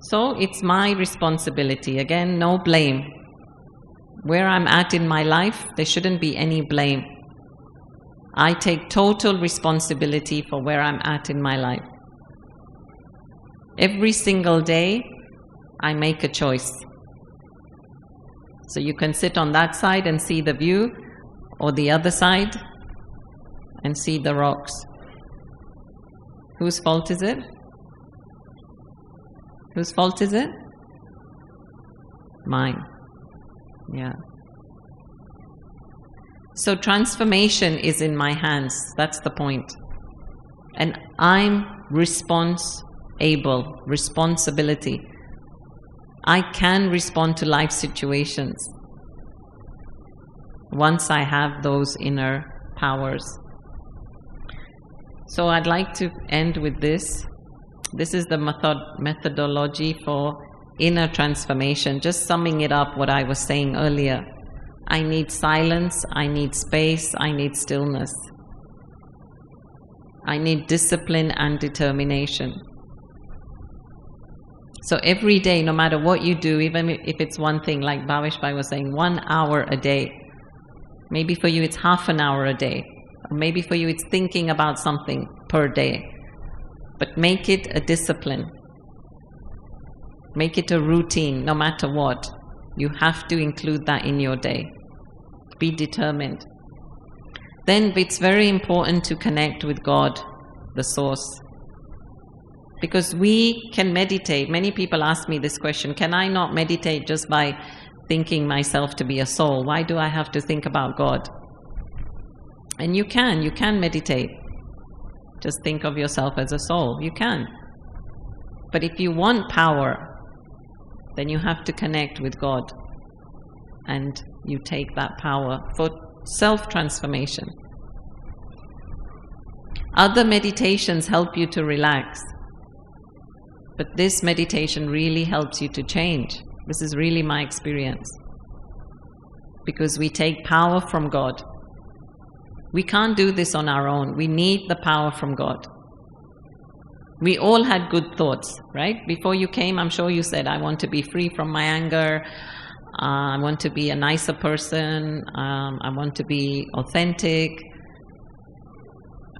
So it's my responsibility. Again, no blame. Where I'm at in my life, there shouldn't be any blame. I take total responsibility for where I'm at in my life. Every single day, I make a choice. So you can sit on that side and see the view, or the other side and see the rocks. Whose fault is it? Whose fault is it? Mine. Yeah. So transformation is in my hands. That's the point. And I'm responsibility. I can respond to life situations once I have those inner powers. So I'd like to end with this. This is the methodology for inner transformation. Just summing it up what I was saying earlier. I need silence, I need space, I need stillness. I need discipline and determination. So every day, no matter what you do, even if it's one thing, like Bhavesh Bhai was saying, 1 hour a day. Maybe for you it's half an hour a day. Or maybe for you it's thinking about something per day. But make it a discipline. Make it a routine, no matter what. You have to include that in your day. Be determined. Then it's very important to connect with God, the source. Because we can meditate. Many people ask me this question, can I not meditate just by thinking myself to be a soul? Why do I have to think about God? And you can meditate. Just think of yourself as a soul. You can. But if you want power, then you have to connect with God. And you take that power for self-transformation. Other meditations help you to relax. But this meditation really helps you to change. This is really my experience. Because we take power from God. We can't do this on our own. We need the power from God. We all had good thoughts, right? Before you came, I'm sure you said, I want to be free from my anger. I want to be a nicer person. I want to be authentic.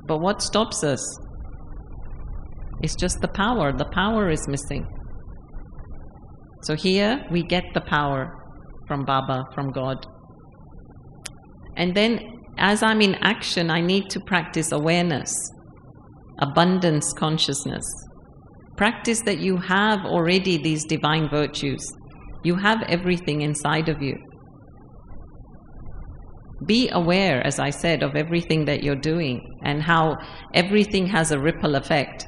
But what stops us? It's just the power. The power is missing. So here we get the power from Baba, from God. And then as I'm in action, I need to practice awareness, abundance consciousness. Practice that you have already these divine virtues. You have everything inside of you. Be aware, as I said, of everything that you're doing and how everything has a ripple effect.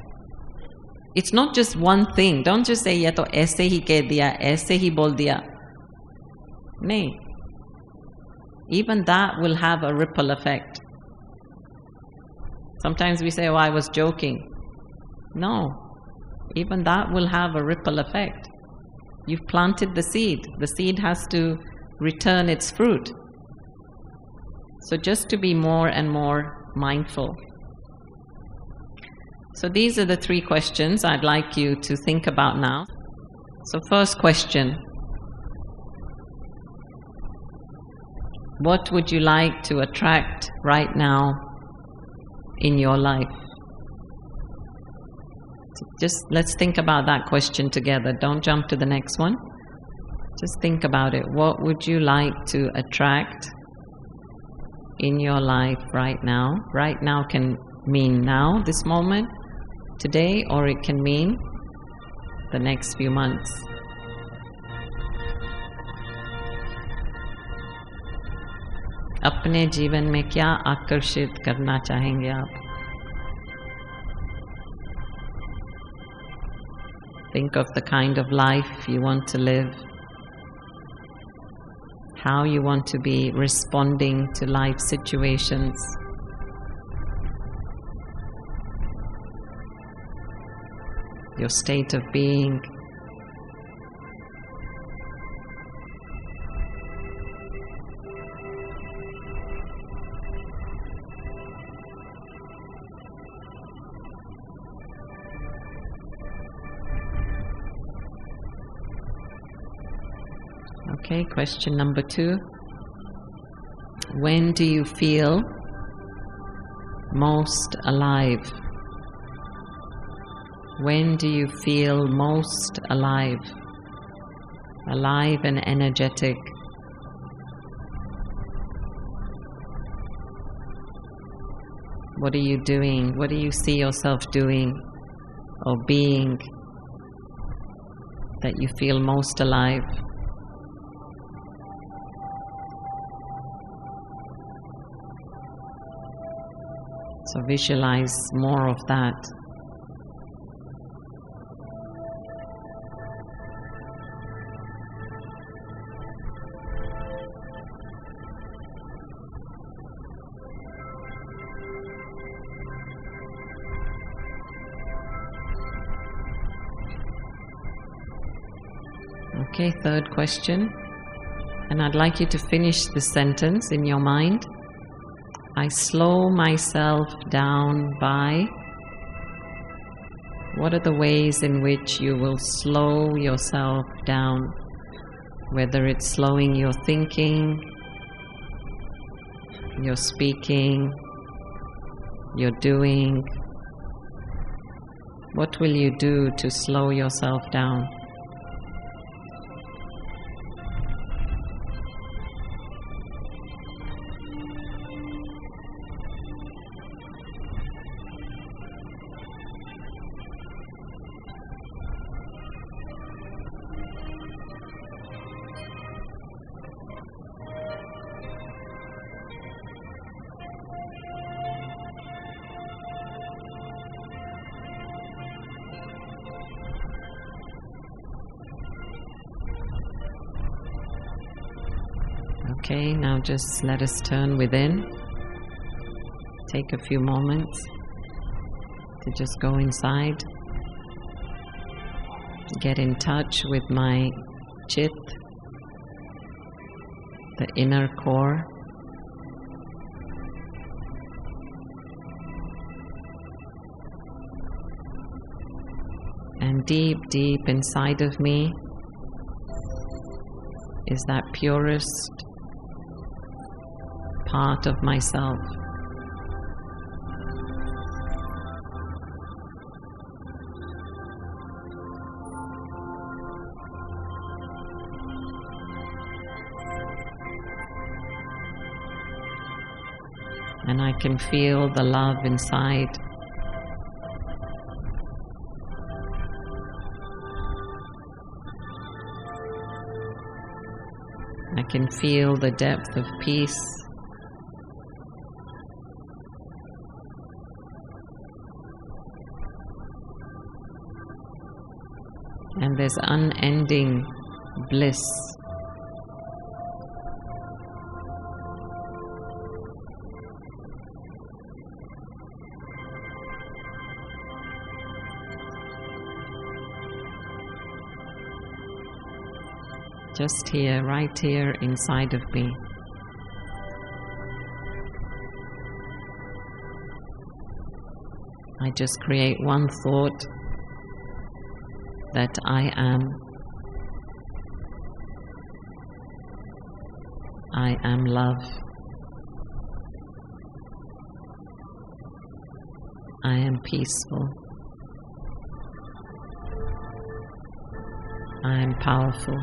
It's not just one thing. Don't just say, "Ye to aise hi keh diya, aise hi bol diya." No. Even that will have a ripple effect. Sometimes we say, "Oh, I was joking." No. Even that will have a ripple effect. You've planted the seed. The seed has to return its fruit. So just to be more and more mindful. So these are the 3 questions I'd like you to think about now. So first question. What would you like to attract right now in your life? So just let's think about that question together. Don't jump to the next one. Just think about it. What would you like to attract in your life right now? Right now can mean now, this moment, today, or it can mean the next few months. अपने जीवन में क्या आकर्षित करना चाहेंगे आप? Think of the kind of life you want to live, how you want to be responding to life situations. Your state of being. Okay, question number 2. When do you feel most alive? When do you feel most alive? Alive and energetic. What are you doing? What do you see yourself doing or being that you feel most alive? So visualize more of that. Okay, 3rd question. And I'd like you to finish the sentence in your mind. I slow myself down by. What are the ways in which you will slow yourself down? Whether it's slowing your thinking, your speaking, your doing. What will you do to slow yourself down? Okay, now just let us turn within. Take a few moments to just go inside. Get in touch with my chit, the inner core. And deep, deep inside of me is that purest part of myself. And I can feel the love inside. I can feel the depth of peace. And there's unending bliss. Just here, right here inside of me. I just create one thought that I am. I am love. I am peaceful. I am powerful.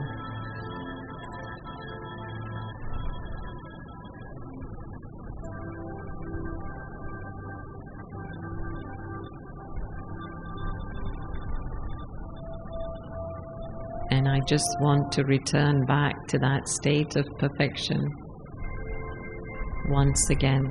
And I just want to return back to that state of perfection once again.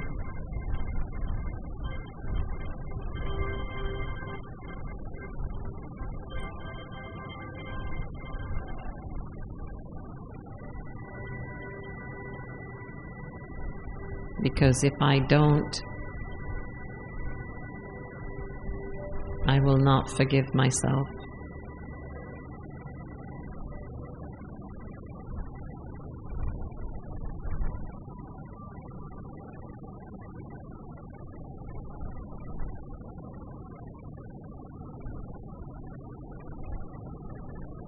Because if I don't, I will not forgive myself.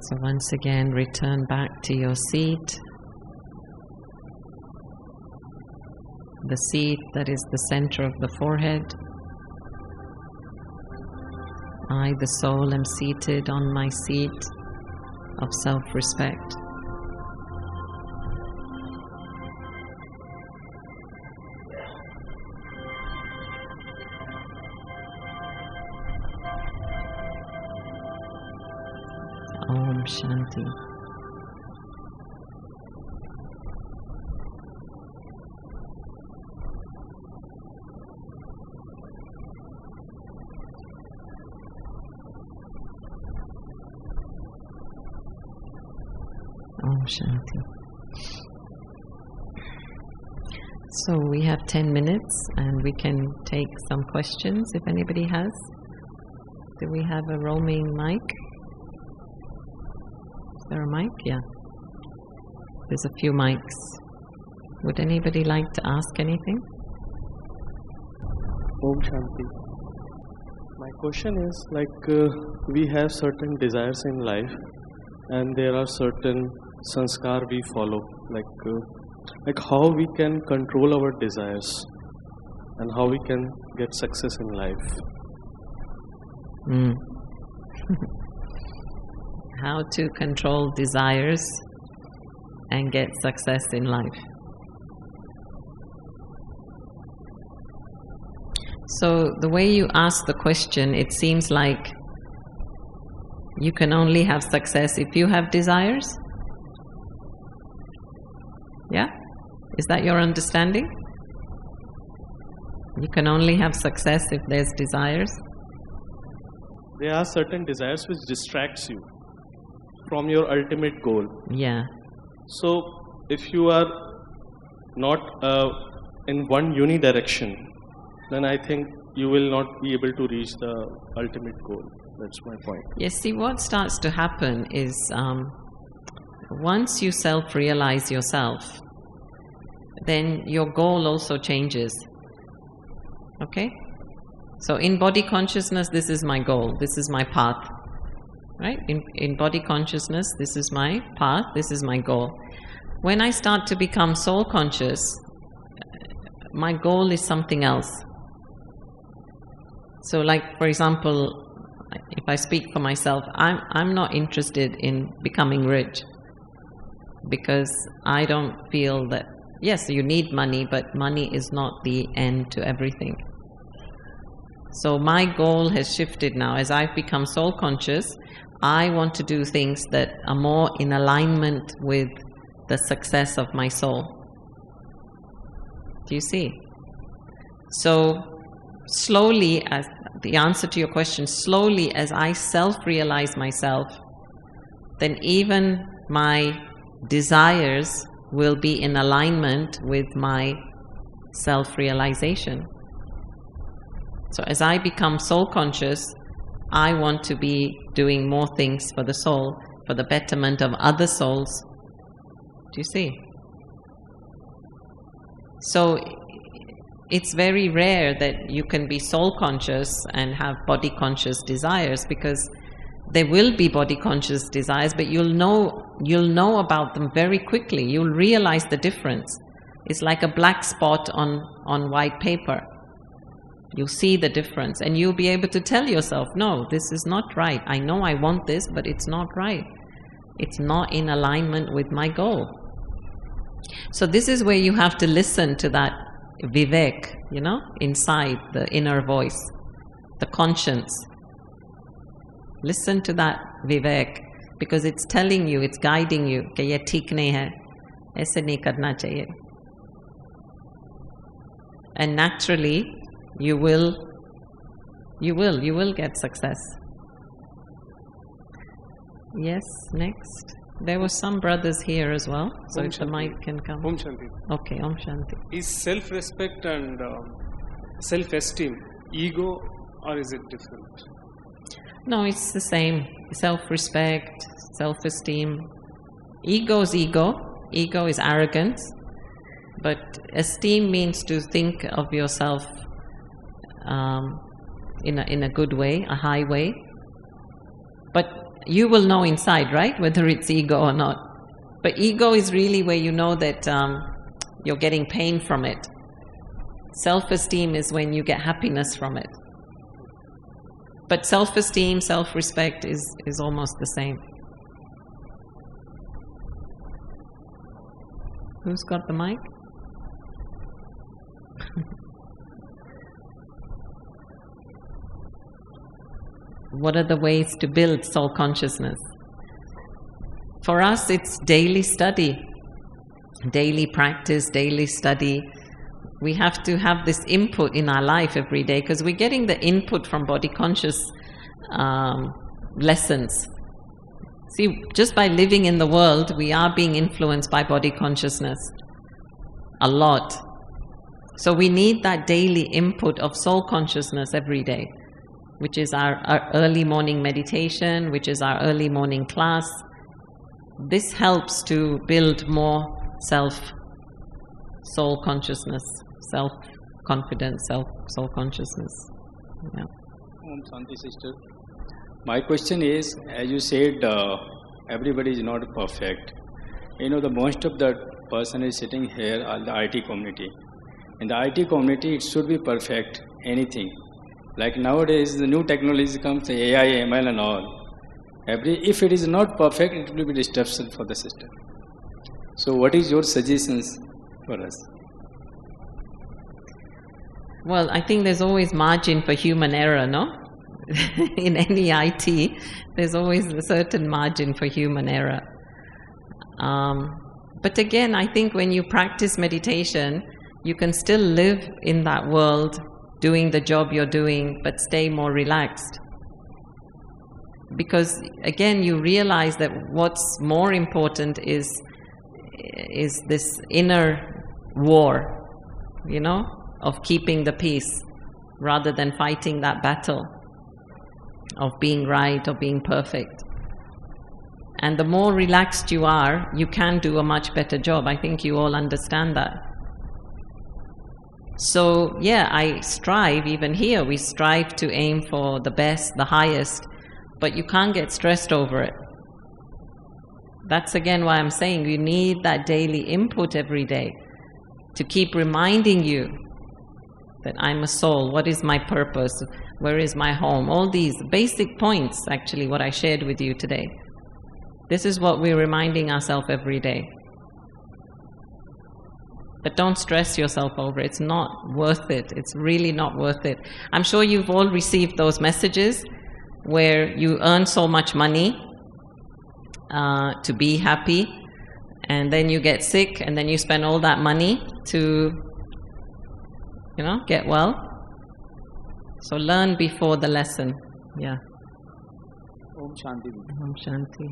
So once again, return back to your seat. The seat that is the center of the forehead. I, the soul, am seated on my seat of self-respect. Om Shanti. Om Shanti. So we have 10 minutes and we can take some questions if anybody has. Do we have a roaming mic? Is there a mic? Yeah. There's a few mics. Would anybody like to ask anything? Om Shanti. My question is we have certain desires in life and there are certain sanskar we follow, like how we can control our desires and how we can get success in life. How to control desires and get success in life. So the way you ask the question, it seems like you can only have success if you have desires? Yeah? Is that your understanding? You can only have success if there's desires? There are certain desires which distracts you from your ultimate goal. Yeah. So if you are not in one unidirection, then I think you will not be able to reach the ultimate goal. That's my point. Yes, see, what starts to happen is once you self-realize yourself, then your goal also changes. Okay? So in body consciousness, this is my goal, this is my path. Right? In body consciousness, this is my path, this is my goal. When I start to become soul conscious, my goal is something else. So like, for example, if I speak for myself, I'm not interested in becoming rich, because I don't feel that, yes, you need money, but money is not the end to everything. So my goal has shifted now. As I've become soul conscious, I want to do things that are more in alignment with the success of my soul. Do you see? So slowly, as the answer to your question, slowly as I self-realize myself, then even my desires will be in alignment with my self-realization. So as I become soul conscious, I want to be doing more things for the soul, for the betterment of other souls. Do you see? So it's very rare that you can be soul conscious and have body conscious desires, because there will be body conscious desires, but you'll know about them very quickly. You'll realize the difference. It's like a black spot on white paper. You'll see the difference, and you'll be able to tell yourself, no, this is not right. I know I want this, but it's not right. It's not in alignment with my goal. So this is where you have to listen to that vivek, inside, the inner voice, the conscience. Listen to that vivek, because it's telling you, it's guiding you, कि ये ठीक नहीं है, ऐसे नहीं करना चाहिए. And naturally, you will get success. Yes, next. There were some brothers here as well, so if the mic can come. Om Shanti. Okay, Om Shanti. Is self-respect and self-esteem ego, or is it different? No, it's the same. Self-respect, self-esteem. Ego is ego. Ego is arrogance. But esteem means to think of yourself in a good way, a high way. But you will know inside, right, whether it's ego or not. But ego is really where you know that you're getting pain from it. Self-esteem is when you get happiness from it. But self-esteem, self-respect is almost the same. Who's got the mic? What are the ways to build soul consciousness? For us, it's daily study, daily practice, daily study. We have to have this input in our life every day, because we're getting the input from body conscious lessons. See, just by living in the world, we are being influenced by body consciousness a lot. So we need that daily input of soul consciousness every day, which is our early morning meditation, which is our early morning class. This helps to build more soul consciousness, self-confidence, soul consciousness. Yeah. Om Shanti, sister. My question is, as you said, everybody is not perfect. The most of the person is sitting here are the IT community. In the IT community, it should be perfect, anything. Like nowadays, the new technology comes, AI, ML and all. If it is not perfect, it will be disruption for the system. So what is your suggestions for us? Well, I think there's always margin for human error, no? In any IT, there's always a certain margin for human error. But again, I think when you practice meditation, you can still live in that world, doing the job you're doing, but stay more relaxed. Because again, you realize that what's more important is this inner war, of keeping the peace, rather than fighting that battle of being right or being perfect. And the more relaxed you are, you can do a much better job. I think you all understand that. So yeah, I strive, even here, we strive to aim for the best, the highest, but you can't get stressed over it. That's again why I'm saying you need that daily input every day to keep reminding you that I'm a soul. What is my purpose? Where is my home? All these basic points, actually, what I shared with you today. This is what we're reminding ourselves every day. But don't stress yourself over it. It's not worth it. It's really not worth it. I'm sure you've all received those messages where you earn so much money to be happy, and then you get sick, and then you spend all that money to, get well. So learn before the lesson. Yeah. Om Shanti. Om Shanti.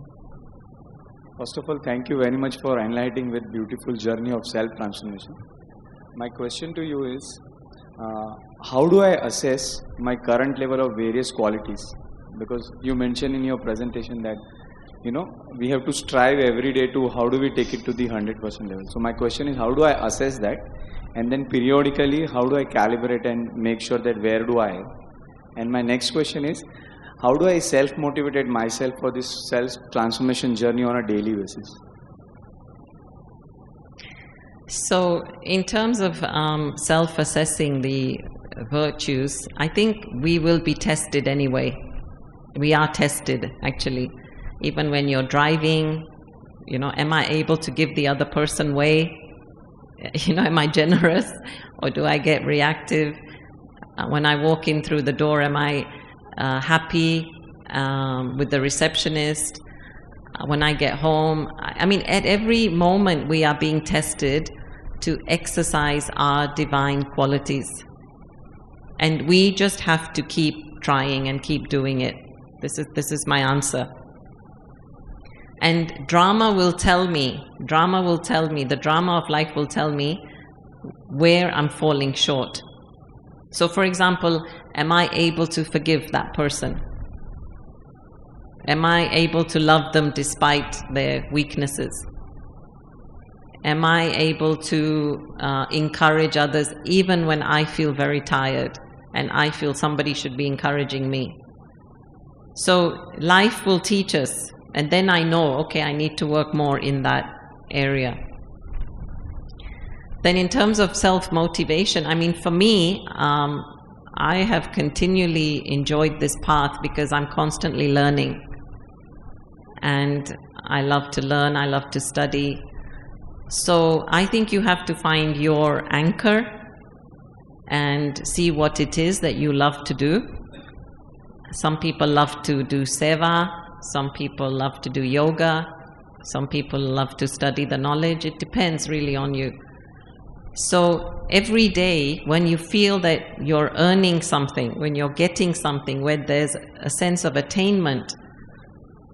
First of all, thank you very much for enlightening with beautiful journey of self-transformation. My question to you is, how do I assess my current level of various qualities? Because you mentioned in your presentation that, we have to strive every day to how do we take it to the 100% level. So my question is, how do I assess that? And then periodically, how do I calibrate and make sure that where do I? And my next question is, how do I self-motivate myself for this self-transformation journey on a daily basis? So in terms of self-assessing the virtues, I think we will be tested anyway. We are tested, actually. Even when you're driving, am I able to give the other person way? Am I generous or do I get reactive? When I walk in through the door, am I happy with the receptionist? When I get home, at every moment we are being tested to exercise our divine qualities. And we just have to keep trying and keep doing it. This is my answer. And drama will tell me, the drama of life will tell me where I'm falling short. So for example, am I able to forgive that person? Am I able to love them despite their weaknesses? Am I able to encourage others even when I feel very tired and I feel somebody should be encouraging me? So life will teach us, and then I know, okay, I need to work more in that area. Then in terms of self-motivation, for me, I have continually enjoyed this path because I'm constantly learning. And I love to learn, I love to study. So I think you have to find your anchor and see what it is that you love to do. Some people love to do seva, some people love to do yoga, some people love to study the knowledge. It depends really on you. So every day when you feel that you're earning something, when you're getting something, where there's a sense of attainment,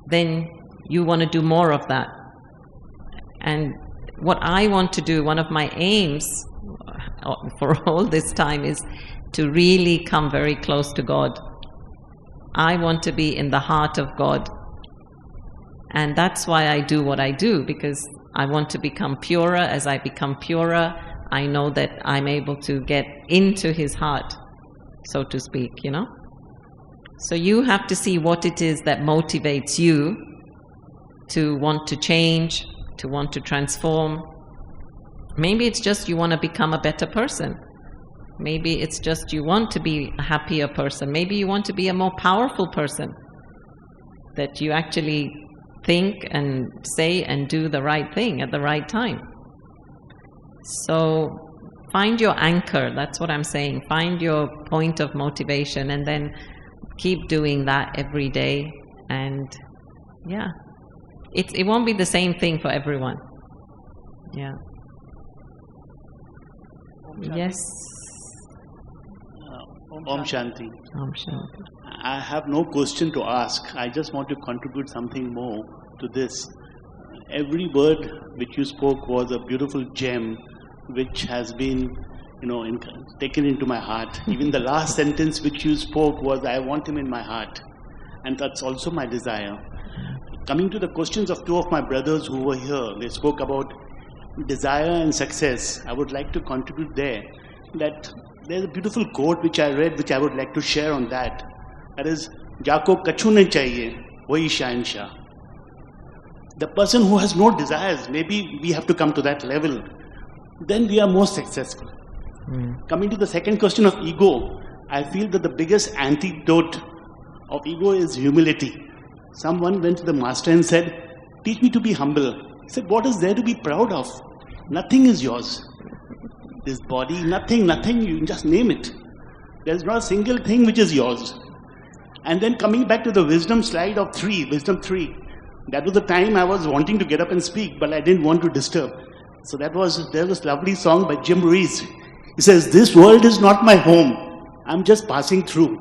then you want to do more of that. And what I want to do, one of my aims for all this time, is to really come very close to God. I want to be in the heart of God. And that's why I do what I do, because I want to become purer. As I become purer, I know that I'm able to get into His heart, so to speak, So you have to see what it is that motivates you to want to change, to want to transform. Maybe it's just you want to become a better person. Maybe it's just you want to be a happier person. Maybe you want to be a more powerful person, that you actually think and say and do the right thing at the right time. So find your anchor, that's what I'm saying. Find your point of motivation and then keep doing that every day. And yeah, it won't be the same thing for everyone. Yeah. Yes. Om Shanti. Om Shanti. I have no question to ask. I just want to contribute something more to this. Every word which you spoke was a beautiful gem which has been, taken into my heart. Even the last sentence which you spoke was, I want Him in my heart. And that's also my desire. Coming to the questions of two of my brothers who were here, they spoke about desire and success. I would like to contribute there. That there's a beautiful quote which I read, which I would like to share on that. That is, Jako kachu nahi chahiye, wahi shahenshah. The person who has no desires, maybe we have to come to that level, then we are more successful. Coming to the second question of ego, I feel that the biggest antidote of ego is humility. Someone went to the master and said, teach me to be humble. He said, what is there to be proud of? Nothing is yours. This body, nothing, you can just name it. There is not a single thing which is yours. And then coming back to the wisdom slide of wisdom 3, that was the time I was wanting to get up and speak, but I didn't want to disturb. So there was this lovely song by Jim Reeves. He says, this world is not my home. I'm just passing through.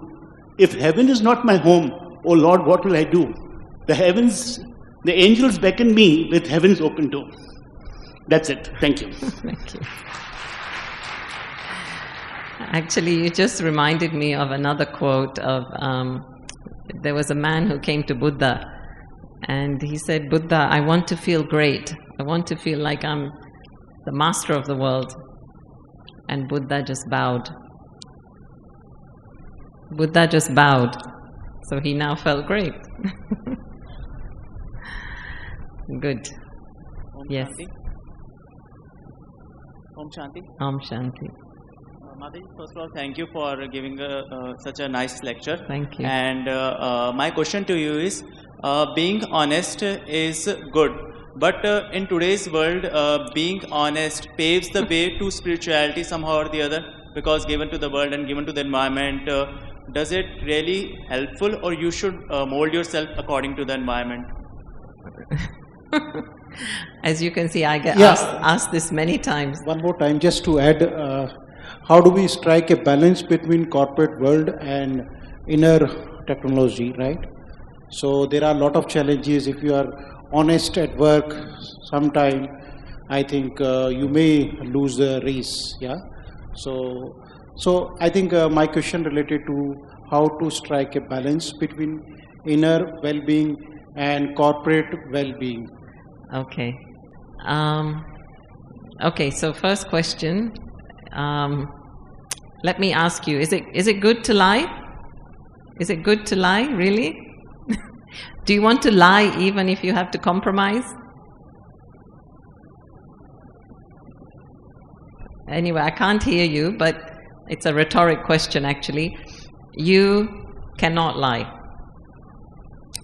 If heaven is not my home, oh Lord, what will I do? The angels beckon me with heaven's open door. That's it. Thank you. Thank you. Actually, you just reminded me of another quote of, there was a man who came to Buddha and he said, Buddha, I want to feel great. I want to feel like I'm the master of the world. And Buddha just bowed. Buddha just bowed. So he now felt great. Good. Yes. Om Shanti. Om Shanti. Mataji, first of all, thank you for giving such a nice lecture. Thank you. And my question to you is, being honest is good, but in today's world, being honest paves the way to spirituality somehow or the other, because given to the world and given to the environment, does it really helpful, or you should mold yourself according to the environment? As you can see, I get asked this many times. One more time, just to add, how do we strike a balance between corporate world and inner technology, right? So there are a lot of challenges. If you are honest at work, sometime I think you may lose the race. Yeah. So I think my question related to how to strike a balance between inner well-being and corporate well-being. Okay. Okay. So first question. Let me ask you: Is it good to lie? Is it good to lie? Really? Do you want to lie even if you have to compromise? Anyway, I can't hear you, but it's a rhetoric question actually. You cannot lie.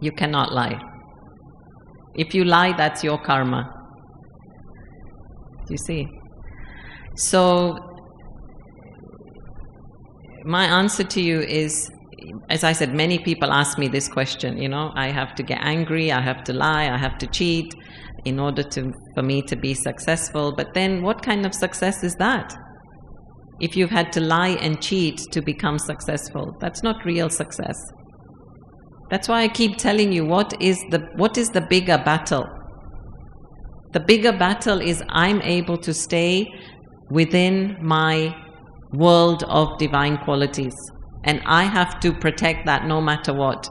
You cannot lie. If you lie, that's your karma. Do you see? So, my answer to you is, as I said, many people ask me this question, I have to get angry, I have to lie, I have to cheat in order for me to be successful. But then what kind of success is that? If you've had to lie and cheat to become successful, that's not real success. That's why I keep telling you, what is the bigger battle? The bigger battle is I'm able to stay within my world of divine qualities. And I have to protect that no matter what.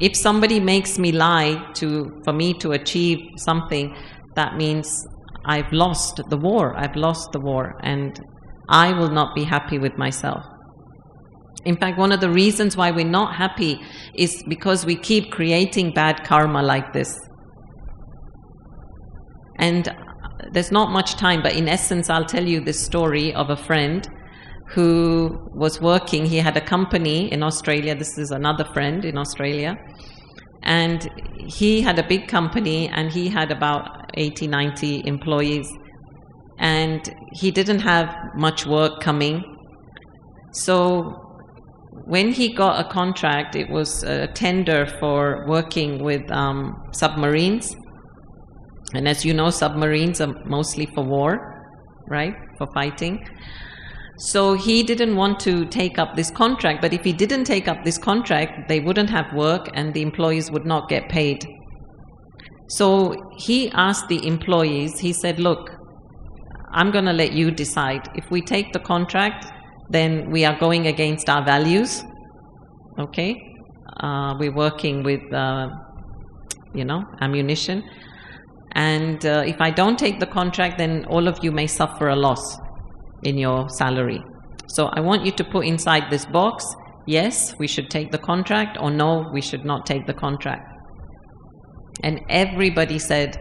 If somebody makes me lie for me to achieve something, that means I've lost the war. I've lost the war. And I will not be happy with myself. In fact, one of the reasons why we're not happy is because we keep creating bad karma like this. And there's not much time, but in essence, I'll tell you this story of a friend who was working. He had a company in Australia. This is another friend in Australia. And he had a big company, and he had about 80, 90 employees. And he didn't have much work coming. So when he got a contract, it was a tender for working with submarines. And as you know, submarines are mostly for war, right? For fighting. So he didn't want to take up this contract, but if he didn't take up this contract, they wouldn't have work and the employees would not get paid. So he asked the employees, he said, look, I'm going to let you decide. If we take the contract, then we are going against our values, okay? We're working with, ammunition. And if I don't take the contract, then all of you may suffer a loss in your salary. So I want you to put inside this box, yes, we should take the contract, or no, we should not take the contract. And everybody said,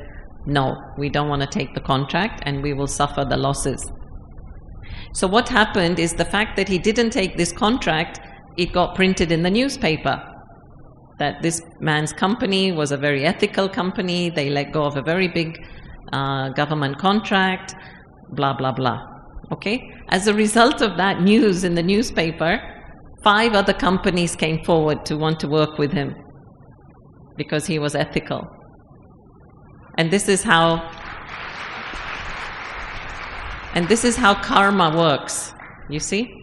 no, we don't want to take the contract and we will suffer the losses. So what happened is the fact that he didn't take this contract, it got printed in the newspaper that this man's company was a very ethical company, they let go of a very big government contract, blah, blah, blah. Okay? As a result of that news in the newspaper, 5 other companies came forward to want to work with him because he was ethical. And this is how karma works, you see?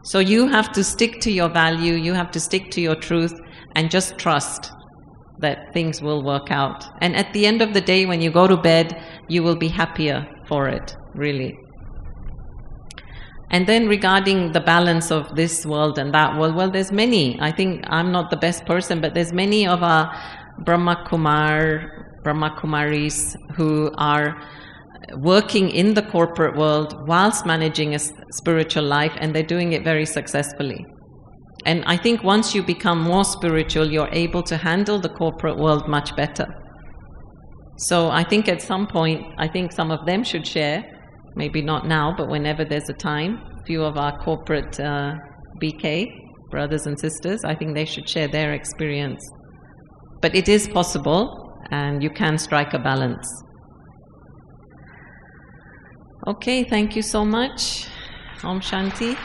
So you have to stick to your value, you have to stick to your truth, and just trust that things will work out. And at the end of the day, when you go to bed, you will be happier for it, really. And then regarding the balance of this world and that world, well, there's many. I think I'm not the best person, but there's many of our Brahma Kumaris who are working in the corporate world whilst managing a spiritual life, and they're doing it very successfully. And I think once you become more spiritual, you're able to handle the corporate world much better. So I think at some point, I think some of them should share, maybe not now, but whenever there's a time, a few of our corporate BK, brothers and sisters, I think they should share their experience. But it is possible, and you can strike a balance. Okay, thank you so much. Om Shanti.